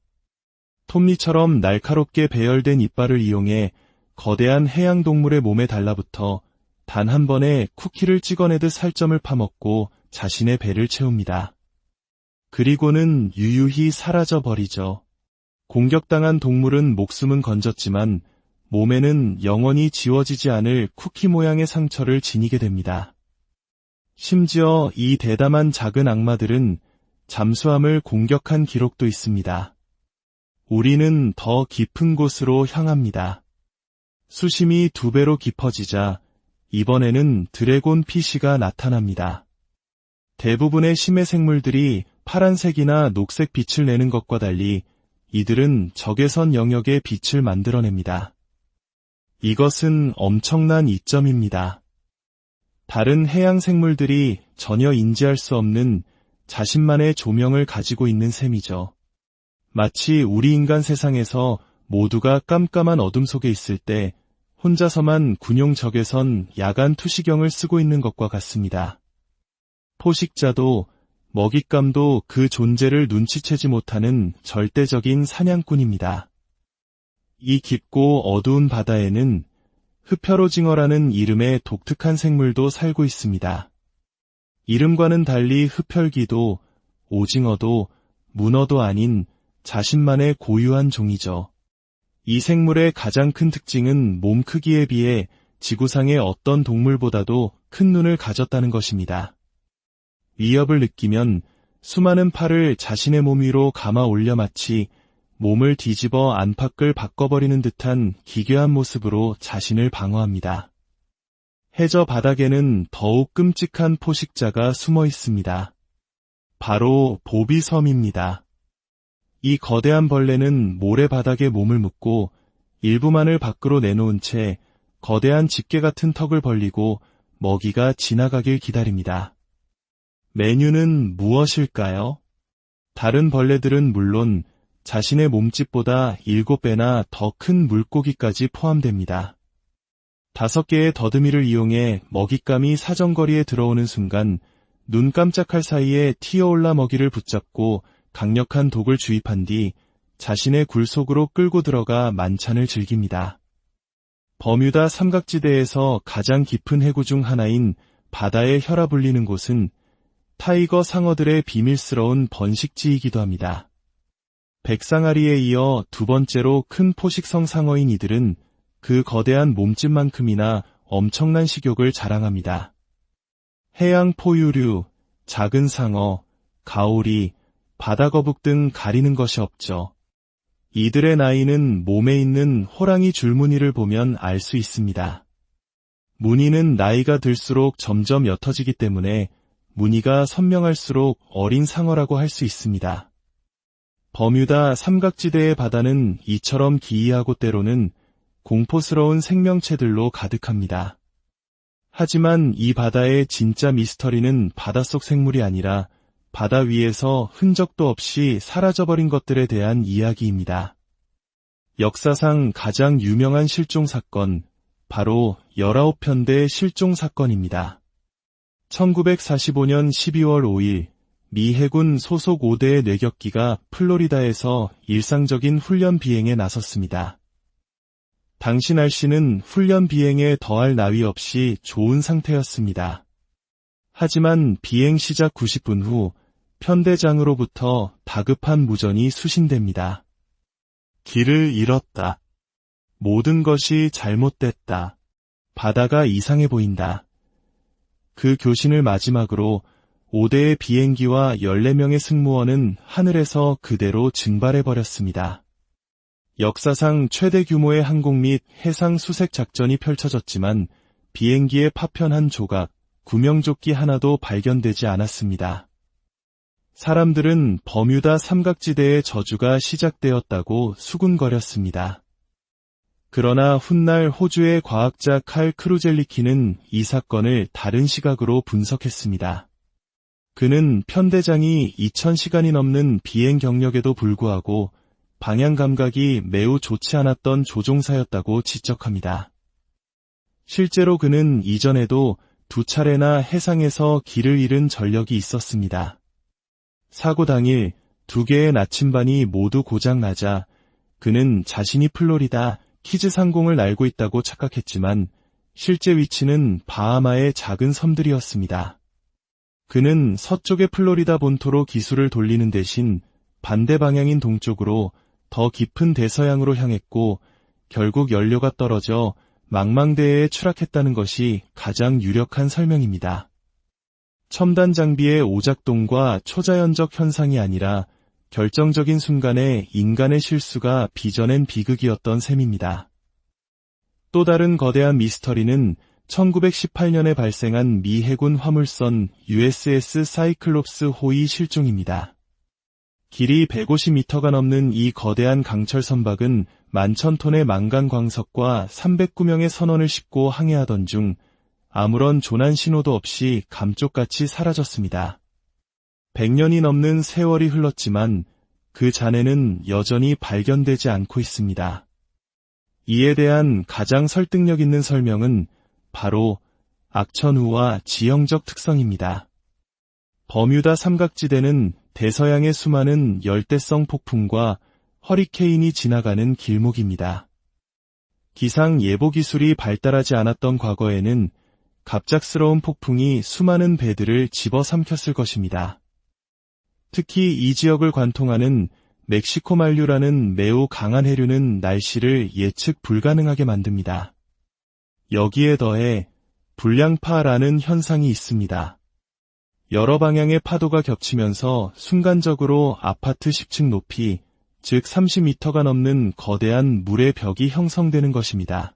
톱니처럼 날카롭게 배열된 이빨을 이용해 거대한 해양동물의 몸에 달라붙어 단 한 번에 쿠키를 찍어내듯 살점을 파먹고 자신의 배를 채웁니다. 그리고는 유유히 사라져버리죠. 공격당한 동물은 목숨은 건졌지만 몸에는 영원히 지워지지 않을 쿠키 모양의 상처를 지니게 됩니다. 심지어 이 대담한 작은 악마들은 잠수함을 공격한 기록도 있습니다. 우리는 더 깊은 곳으로 향합니다. 수심이 2배로 깊어지자 이번에는 드래곤 피쉬가 나타납니다. 대부분의 심해 생물들이 파란색이나 녹색 빛을 내는 것과 달리 이들은 적외선 영역의 빛을 만들어냅니다. 이것은 엄청난 이점입니다. 다른 해양 생물들이 전혀 인지할 수 없는 자신만의 조명을 가지고 있는 셈이죠. 마치 우리 인간 세상에서 모두가 깜깜한 어둠 속에 있을 때 혼자서만 군용 적외선 야간 투시경을 쓰고 있는 것과 같습니다. 포식자도 먹잇감도 그 존재를 눈치채지 못하는 절대적인 사냥꾼입니다. 이 깊고 어두운 바다에는 흡혈오징어라는 이름의 독특한 생물도 살고 있습니다. 이름과는 달리 흡혈귀도 오징어도 문어도 아닌 자신만의 고유한 종이죠. 이 생물의 가장 큰 특징은 몸 크기에 비해 지구상의 어떤 동물보다도 큰 눈을 가졌다는 것입니다. 위협을 느끼면 수많은 팔을 자신의 몸 위로 감아 올려 마치 몸을 뒤집어 안팎을 바꿔버리는 듯한 기괴한 모습으로 자신을 방어합니다. 해저 바닥에는 더욱 끔찍한 포식자가 숨어 있습니다. 바로 보비섬입니다. 이 거대한 벌레는 모래바닥에 몸을 묻고 일부만을 밖으로 내놓은 채 거대한 집게 같은 턱을 벌리고 먹이가 지나가길 기다립니다. 메뉴는 무엇일까요? 다른 벌레들은 물론 자신의 몸집보다 7배나 더 큰 물고기까지 포함됩니다. 5개의 더듬이를 이용해 먹잇감이 사정거리에 들어오는 순간 눈 깜짝할 사이에 튀어올라 먹이를 붙잡고 강력한 독을 주입한 뒤 자신의 굴 속으로 끌고 들어가 만찬을 즐깁니다. 버뮤다 삼각지대에서 가장 깊은 해구 중 하나인 바다의 혈압 울리는 곳은 타이거 상어들의 비밀스러운 번식지이기도 합니다. 백상아리에 이어 2번째로 큰 포식성 상어인 이들은 그 거대한 몸집만큼이나 엄청난 식욕을 자랑합니다. 해양 포유류, 작은 상어, 가오리, 바다거북 등 가리는 것이 없죠. 이들의 나이는 몸에 있는 호랑이 줄무늬를 보면 알 수 있습니다. 무늬는 나이가 들수록 점점 옅어지기 때문에 무늬가 선명할수록 어린 상어라고 할 수 있습니다. 버뮤다 삼각지대의 바다는 이처럼 기이하고 때로는 공포스러운 생명체들로 가득합니다. 하지만 이 바다의 진짜 미스터리는 바닷속 생물이 아니라 바다 위에서 흔적도 없이 사라져버린 것들에 대한 이야기입니다. 역사상 가장 유명한 실종 사건, 바로 19편대 실종 사건입니다. 1945년 12월 5일 미 해군 소속 5대의 뇌격기가 플로리다에서 일상적인 훈련 비행에 나섰습니다. 당시 날씨는 훈련 비행에 더할 나위 없이 좋은 상태였습니다. 하지만 비행 시작 90분 후 편대장으로부터 다급한 무전이 수신됩니다. 길을 잃었다. 모든 것이 잘못됐다. 바다가 이상해 보인다. 그 교신을 마지막으로 5대의 비행기와 14명의 승무원은 하늘에서 그대로 증발해버렸습니다. 역사상 최대 규모의 항공 및 해상 수색 작전이 펼쳐졌지만 비행기의 파편 한 조각, 구명조끼 하나도 발견되지 않았습니다. 사람들은 버뮤다 삼각지대의 저주가 시작되었다고 수군거렸습니다. 그러나 훗날 호주의 과학자 칼 크루젤리키는 이 사건을 다른 시각으로 분석했습니다. 그는 편대장이 2000시간이 넘는 비행 경력에도 불구하고 방향 감각이 매우 좋지 않았던 조종사였다고 지적합니다. 실제로 그는 이전에도 2차례나 해상에서 길을 잃은 전력이 있었습니다. 사고 당일 2개의 나침반이 모두 고장나자 그는 자신이 플로리다 키즈 상공을 날고 있다고 착각했지만 실제 위치는 바하마의 작은 섬들이었습니다. 그는 서쪽의 플로리다 본토로 기술을 돌리는 대신 반대 방향인 동쪽으로 더 깊은 대서양으로 향했고 결국 연료가 떨어져 망망대해에 추락했다는 것이 가장 유력한 설명입니다. 첨단 장비의 오작동과 초자연적 현상이 아니라 결정적인 순간에 인간의 실수가 빚어낸 비극이었던 셈입니다. 또 다른 거대한 미스터리는 1918년에 발생한 미 해군 화물선 USS 사이클롭스 호의 실종입니다. 길이 150m가 넘는 이 거대한 강철 선박은 11,000톤의 망간 광석과 309명의 선원을 싣고 항해하던 중 아무런 조난 신호도 없이 감쪽같이 사라졌습니다. 100년이 넘는 세월이 흘렀지만 그 잔해는 여전히 발견되지 않고 있습니다. 이에 대한 가장 설득력 있는 설명은 바로 악천후와 지형적 특성입니다. 버뮤다 삼각지대는 대서양의 수많은 열대성 폭풍과 허리케인이 지나가는 길목입니다. 기상 예보 기술이 발달하지 않았던 과거에는 갑작스러운 폭풍이 수많은 배들을 집어삼켰을 것입니다. 특히 이 지역을 관통하는 멕시코 만류라는 매우 강한 해류는 날씨를 예측 불가능하게 만듭니다. 여기에 더해 불량파라는 현상이 있습니다. 여러 방향의 파도가 겹치면서 순간적으로 아파트 10층 높이, 즉 30m가 넘는 거대한 물의 벽이 형성되는 것입니다.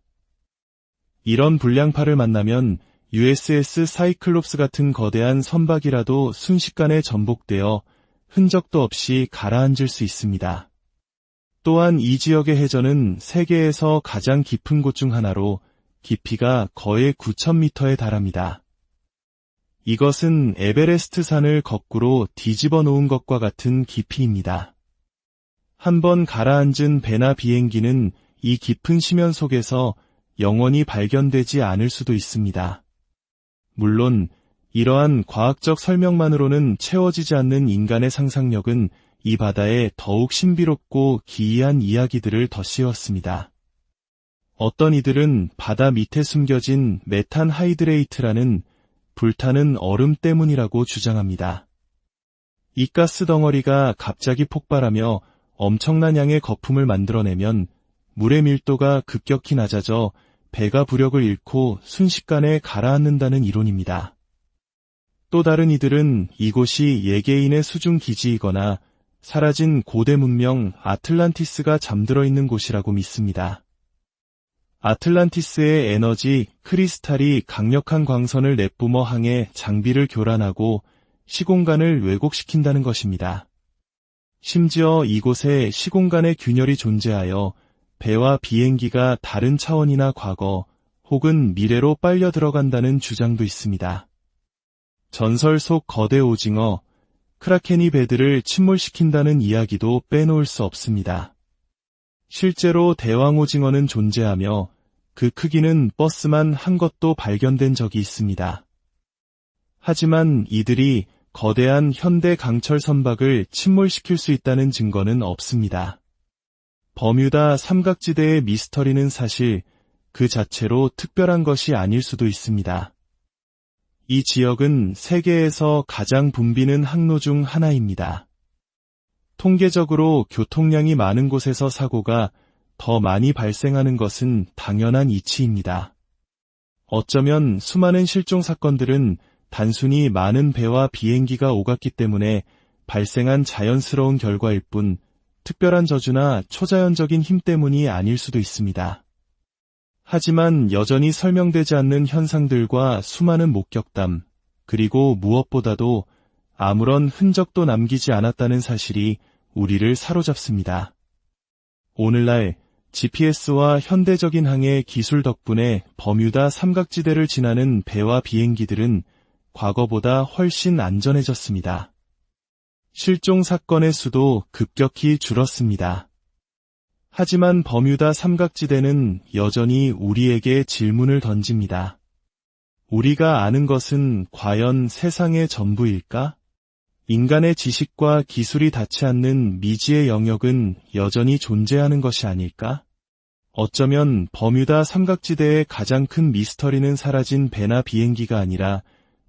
이런 불량파를 만나면 USS 사이클롭스 같은 거대한 선박이라도 순식간에 전복되어 흔적도 없이 가라앉을 수 있습니다. 또한 이 지역의 해저는 세계에서 가장 깊은 곳 중 하나로 깊이가 거의 9,000m에 달합니다. 이것은 에베레스트 산을 거꾸로 뒤집어 놓은 것과 같은 깊이입니다. 한번 가라앉은 배나 비행기는 이 깊은 심연 속에서 영원히 발견되지 않을 수도 있습니다. 물론 이러한 과학적 설명만으로는 채워지지 않는 인간의 상상력은 이 바다에 더욱 신비롭고 기이한 이야기들을 덧씌웠습니다. 어떤 이들은 바다 밑에 숨겨진 메탄 하이드레이트라는 불타는 얼음 때문이라고 주장합니다. 이 가스 덩어리가 갑자기 폭발하며 엄청난 양의 거품을 만들어내면 물의 밀도가 급격히 낮아져 배가 부력을 잃고 순식간에 가라앉는다는 이론입니다. 또 다른 이들은 이곳이 예개인의 수중 기지이거나 사라진 고대 문명 아틀란티스가 잠들어 있는 곳이라고 믿습니다. 아틀란티스의 에너지 크리스탈이 강력한 광선을 내뿜어 항해 장비를 교란하고 시공간을 왜곡시킨다는 것입니다. 심지어 이곳에 시공간의 균열이 존재하여 배와 비행기가 다른 차원이나 과거 혹은 미래로 빨려 들어간다는 주장도 있습니다. 전설 속 거대 오징어, 크라켄이 배들을 침몰시킨다는 이야기도 빼놓을 수 없습니다. 실제로 대왕 오징어는 존재하며 그 크기는 버스만 한 것도 발견된 적이 있습니다. 하지만 이들이 거대한 현대 강철 선박을 침몰시킬 수 있다는 증거는 없습니다. 버뮤다 삼각지대의 미스터리는 사실 그 자체로 특별한 것이 아닐 수도 있습니다. 이 지역은 세계에서 가장 붐비는 항로 중 하나입니다. 통계적으로 교통량이 많은 곳에서 사고가 더 많이 발생하는 것은 당연한 이치입니다. 어쩌면 수많은 실종 사건들은 단순히 많은 배와 비행기가 오갔기 때문에 발생한 자연스러운 결과일 뿐 특별한 저주나 초자연적인 힘 때문이 아닐 수도 있습니다. 하지만 여전히 설명되지 않는 현상들과 수많은 목격담, 그리고 무엇보다도 아무런 흔적도 남기지 않았다는 사실이 우리를 사로잡습니다. 오늘날 GPS와 현대적인 항해 기술 덕분에 버뮤다 삼각지대를 지나는 배와 비행기들은 과거보다 훨씬 안전해졌습니다. 실종 사건의 수도 급격히 줄었습니다. 하지만 버뮤다 삼각지대는 여전히 우리에게 질문을 던집니다. 우리가 아는 것은 과연 세상의 전부일까? 인간의 지식과 기술이 닿지 않는 미지의 영역은 여전히 존재하는 것이 아닐까? 어쩌면 버뮤다 삼각지대의 가장 큰 미스터리는 사라진 배나 비행기가 아니라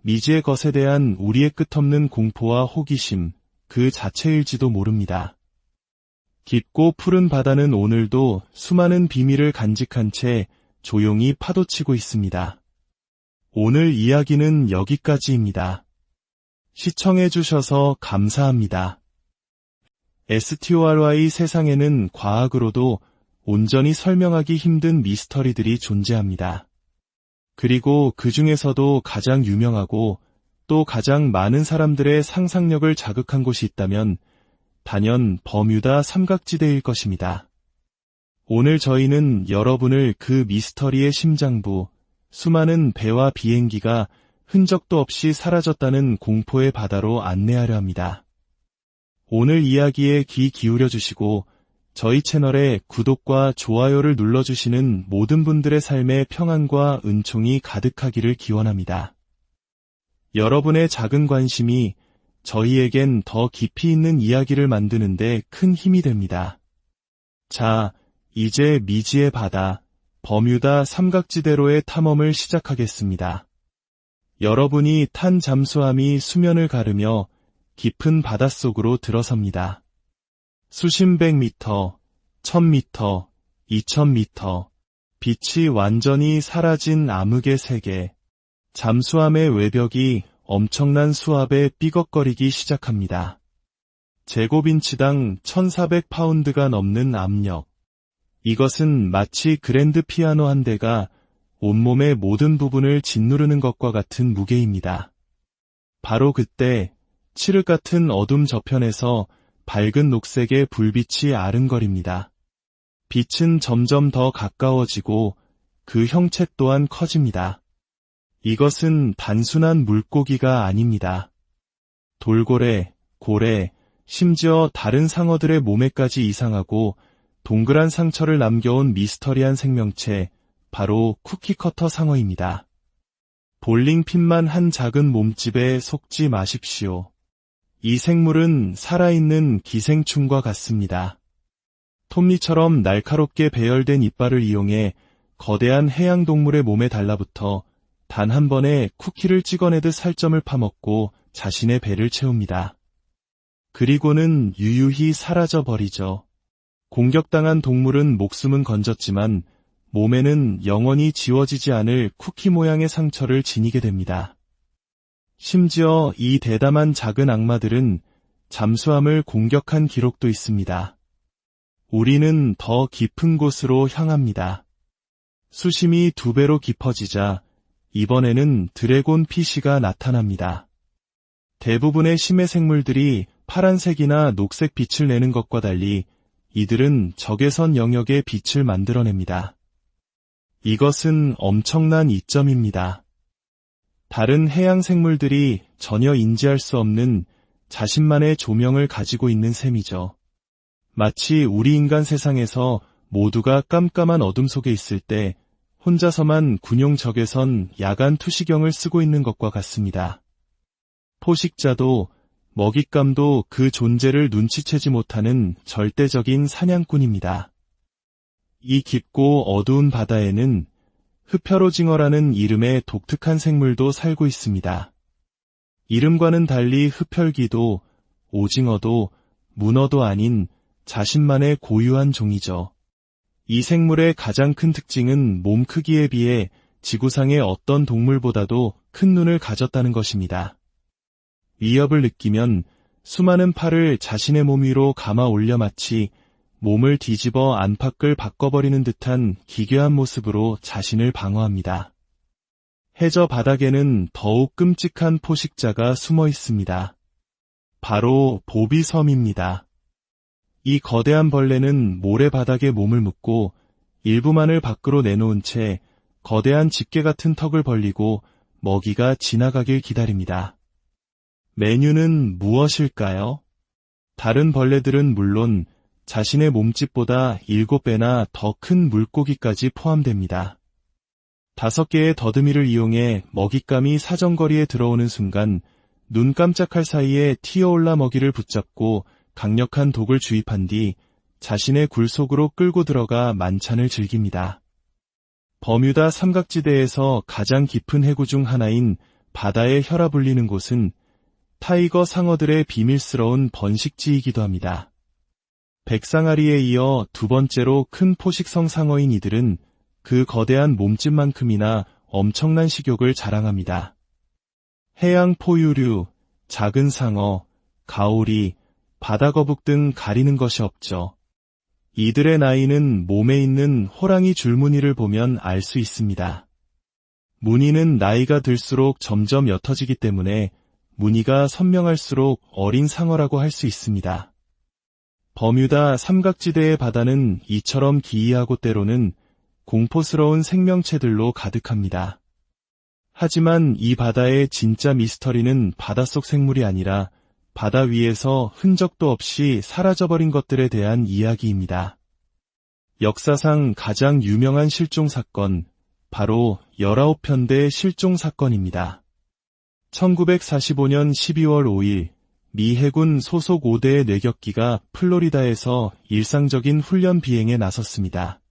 미지의 것에 대한 우리의 끝없는 공포와 호기심, 그 자체일지도 모릅니다. 깊고 푸른 바다는 오늘도 수많은 비밀을 간직한 채 조용히 파도치고 있습니다. 오늘 이야기는 여기까지입니다. 시청해주셔서 감사합니다. STORY 세상에는 과학으로도 온전히 설명하기 힘든 미스터리들이 존재합니다. 그리고 그 중에서도 가장 유명하고 또 가장 많은 사람들의 상상력을 자극한 곳이 있다면 단연 버뮤다 삼각지대일 것입니다. 오늘 저희는 여러분을 그 미스터리의 심장부, 수많은 배와 비행기가 흔적도 없이 사라졌다는 공포의 바다로 안내하려 합니다. 오늘 이야기에 귀 기울여 주시고 저희 채널에 구독과 좋아요를 눌러주시는 모든 분들의 삶에 평안과 은총이 가득하기를 기원합니다. 여러분의 작은 관심이 저희에겐 더 깊이 있는 이야기를 만드는 데 큰 힘이 됩니다. 자, 이제 미지의 바다, 버뮤다 삼각지대로의 탐험을 시작하겠습니다. 여러분이 탄 잠수함이 수면을 가르며 깊은 바닷속으로 들어섭니다. 수십백 미터, 1000미터, 2000미터, 빛이 완전히 사라진 암흑의 세계. 잠수함의 외벽이 엄청난 수압에 삐걱거리기 시작합니다. 제곱인치당 1400파운드가 넘는 압력. 이것은 마치 그랜드 피아노 한 대가 온몸의 모든 부분을 짓누르는 것과 같은 무게입니다. 바로 그때 칠흑 같은 어둠 저편에서 밝은 녹색의 불빛이 아른거립니다. 빛은 점점 더 가까워지고 그 형체 또한 커집니다. 이것은 단순한 물고기가 아닙니다. 돌고래, 고래, 심지어 다른 상어들의 몸에까지 이상하고 동그란 상처를 남겨온 미스터리한 생명체, 바로 쿠키커터 상어입니다. 볼링핀만 한 작은 몸집에 속지 마십시오. 이 생물은 살아있는 기생충과 같습니다. 톱니처럼 날카롭게 배열된 이빨을 이용해 거대한 해양동물의 몸에 달라붙어 단 한 번에 쿠키를 찍어내듯 살점을 파먹고 자신의 배를 채웁니다. 그리고는 유유히 사라져버리죠. 공격당한 동물은 목숨은 건졌지만 몸에는 영원히 지워지지 않을 쿠키 모양의 상처를 지니게 됩니다. 심지어 이 대담한 작은 악마들은 잠수함을 공격한 기록도 있습니다. 우리는 더 깊은 곳으로 향합니다. 수심이 2배로 깊어지자 이번에는 드래곤 피쉬가 나타납니다. 대부분의 심해 생물들이 파란색이나 녹색 빛을 내는 것과 달리 이들은 적외선 영역의 빛을 만들어냅니다. 이것은 엄청난 이점입니다. 다른 해양 생물들이 전혀 인지할 수 없는 자신만의 조명을 가지고 있는 셈이죠. 마치 우리 인간 세상에서 모두가 깜깜한 어둠 속에 있을 때 혼자서만 군용 적외선 야간 투시경을 쓰고 있는 것과 같습니다. 포식자도 먹잇감도 그 존재를 눈치채지 못하는 절대적인 사냥꾼입니다. 이 깊고 어두운 바다에는 흡혈오징어라는 이름의 독특한 생물도 살고 있습니다. 이름과는 달리 흡혈귀도 오징어도 문어도 아닌 자신만의 고유한 종이죠. 이 생물의 가장 큰 특징은 몸 크기에 비해 지구상의 어떤 동물보다도 큰 눈을 가졌다는 것입니다. 위협을 느끼면 수많은 팔을 자신의 몸 위로 감아 올려 마치 몸을 뒤집어 안팎을 바꿔버리는 듯한 기괴한 모습으로 자신을 방어합니다. 해저 바닥에는 더욱 끔찍한 포식자가 숨어 있습니다. 바로 보비섬입니다. 이 거대한 벌레는 모래바닥에 몸을 묻고 일부만을 밖으로 내놓은 채 거대한 집게 같은 턱을 벌리고 먹이가 지나가길 기다립니다. 메뉴는 무엇일까요? 다른 벌레들은 물론 자신의 몸집보다 7배나 더 큰 물고기까지 포함됩니다. 5개의 더듬이를 이용해 먹잇감이 사정거리에 들어오는 순간 눈 깜짝할 사이에 튀어올라 먹이를 붙잡고 강력한 독을 주입한 뒤 자신의 굴 속으로 끌고 들어가 만찬을 즐깁니다. 버뮤다 삼각지대에서 가장 깊은 해구 중 하나인 바다의 혈압 불리는 곳은 타이거 상어들의 비밀스러운 번식지이기도 합니다. 백상아리에 이어 2번째로 큰 포식성 상어인 이들은 그 거대한 몸집만큼이나 엄청난 식욕을 자랑합니다. 해양 포유류, 작은 상어, 가오리, 바다거북 등 가리는 것이 없죠. 이들의 나이는 몸에 있는 호랑이 줄무늬를 보면 알 수 있습니다. 무늬는 나이가 들수록 점점 옅어지기 때문에 무늬가 선명할수록 어린 상어라고 할 수 있습니다. 버뮤다 삼각지대의 바다는 이처럼 기이하고 때로는 공포스러운 생명체들로 가득합니다. 하지만 이 바다의 진짜 미스터리는 바닷속 생물이 아니라 바다 위에서 흔적도 없이 사라져버린 것들에 대한 이야기입니다. 역사상 가장 유명한 실종 사건, 바로 19편대 실종 사건입니다. 1945년 12월 5일 미 해군 소속 5대의 뇌격기가 플로리다에서 일상적인 훈련 비행에 나섰습니다.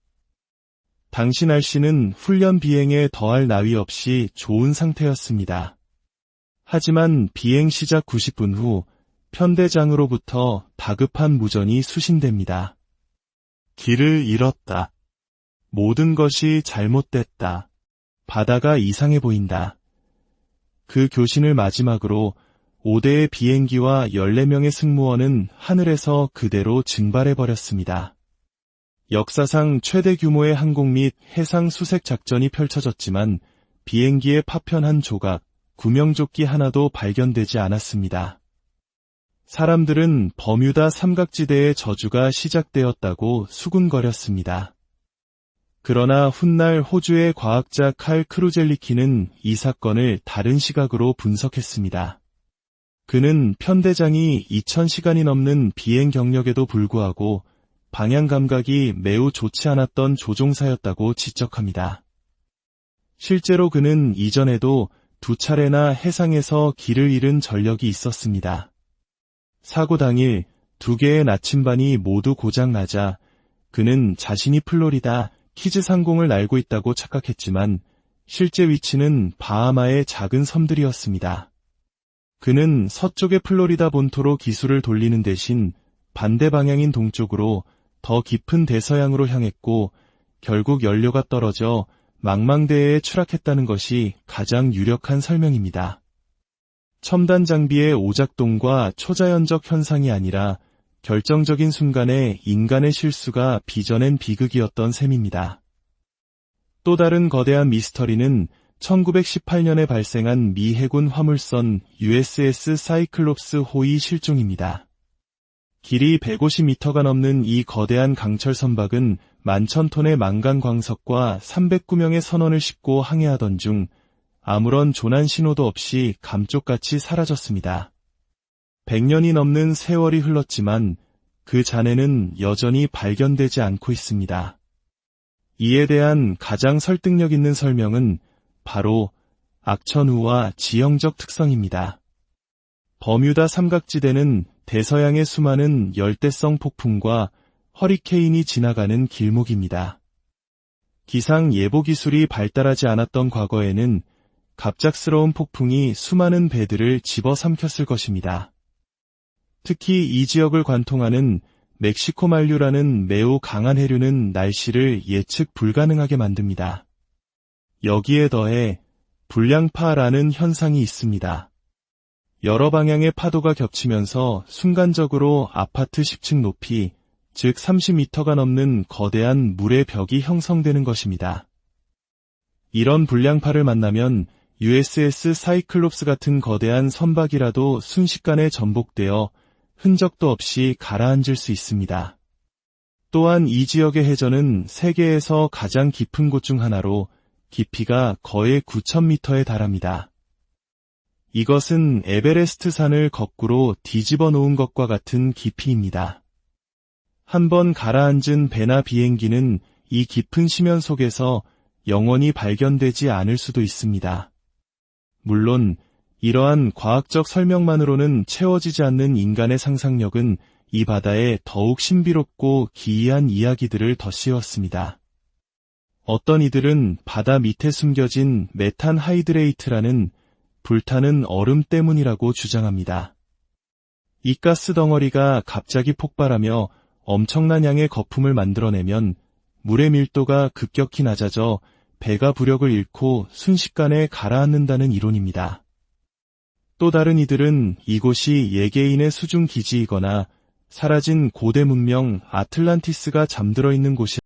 당시 날씨는 훈련 비행에 더할 나위 없이 좋은 상태였습니다. 하지만 비행 시작 90분 후 편대장으로부터 다급한 무전이 수신됩니다. 길을 잃었다. 모든 것이 잘못됐다. 바다가 이상해 보인다. 그 교신을 마지막으로 5대의 비행기와 14명의 승무원은 하늘에서 그대로 증발해버렸습니다. 역사상 최대 규모의 항공 및 해상 수색 작전이 펼쳐졌지만 비행기의 파편 한 조각, 구명조끼 하나도 발견되지 않았습니다. 사람들은 버뮤다 삼각지대의 저주가 시작되었다고 수군거렸습니다. 그러나 훗날 호주의 과학자 칼 크루젤리키는 이 사건을 다른 시각으로 분석했습니다. 그는 편대장이 2000시간이 넘는 비행 경력에도 불구하고 방향 감각이 매우 좋지 않았던 조종사였다고 지적합니다. 실제로 그는 이전에도 2차례나 해상에서 길을 잃은 전력이 있었습니다. 사고 당일 2개의 나침반이 모두 고장나자 그는 자신이 플로리다 키즈 상공을 날고 있다고 착각했지만 실제 위치는 바하마의 작은 섬들이었습니다. 그는 서쪽의 플로리다 본토로 기술을 돌리는 대신 반대 방향인 동쪽으로 더 깊은 대서양으로 향했고 결국 연료가 떨어져 망망대해에 추락했다는 것이 가장 유력한 설명입니다. 첨단 장비의 오작동과 초자연적 현상이 아니라 결정적인 순간에 인간의 실수가 빚어낸 비극이었던 셈입니다. 또 다른 거대한 미스터리는 1918년에 발생한 미 해군 화물선 USS 사이클롭스 호의 실종입니다. 길이 150m가 넘는 이 거대한 강철 선박은 11,000톤의 망간 광석과 309명의 선원을 싣고 항해하던 중 아무런 조난 신호도 없이 감쪽같이 사라졌습니다. 100년이 넘는 세월이 흘렀지만 그 잔해는 여전히 발견되지 않고 있습니다. 이에 대한 가장 설득력 있는 설명은 바로 악천후와 지형적 특성입니다. 버뮤다 삼각지대는 대서양의 수많은 열대성 폭풍과 허리케인이 지나가는 길목입니다. 기상 예보 기술이 발달하지 않았던 과거에는 갑작스러운 폭풍이 수많은 배들을 집어삼켰을 것입니다. 특히 이 지역을 관통하는 멕시코 만류라는 매우 강한 해류는 날씨를 예측 불가능하게 만듭니다. 여기에 더해 불량파라는 현상이 있습니다. 여러 방향의 파도가 겹치면서 순간적으로 아파트 10층 높이, 즉 30m가 넘는 거대한 물의 벽이 형성되는 것입니다. 이런 불량파를 만나면 USS 사이클롭스 같은 거대한 선박이라도 순식간에 전복되어 흔적도 없이 가라앉을 수 있습니다. 또한 이 지역의 해저는 세계에서 가장 깊은 곳 중 하나로 깊이가 거의 9,000m에 달합니다. 이것은 에베레스트 산을 거꾸로 뒤집어 놓은 것과 같은 깊이입니다. 한번 가라앉은 배나 비행기는 이 깊은 심연 속에서 영원히 발견되지 않을 수도 있습니다. 물론 이러한 과학적 설명만으로는 채워지지 않는 인간의 상상력은 이 바다에 더욱 신비롭고 기이한 이야기들을 덧씌웠습니다. 어떤 이들은 바다 밑에 숨겨진 메탄 하이드레이트라는 불타는 얼음 때문이라고 주장합니다. 이 가스 덩어리가 갑자기 폭발하며 엄청난 양의 거품을 만들어내면 물의 밀도가 급격히 낮아져 배가 부력을 잃고 순식간에 가라앉는다는 이론입니다. 또 다른 이들은 이곳이 예개인의 수중 기지이거나 사라진 고대 문명 아틀란티스가 잠들어 있는 곳이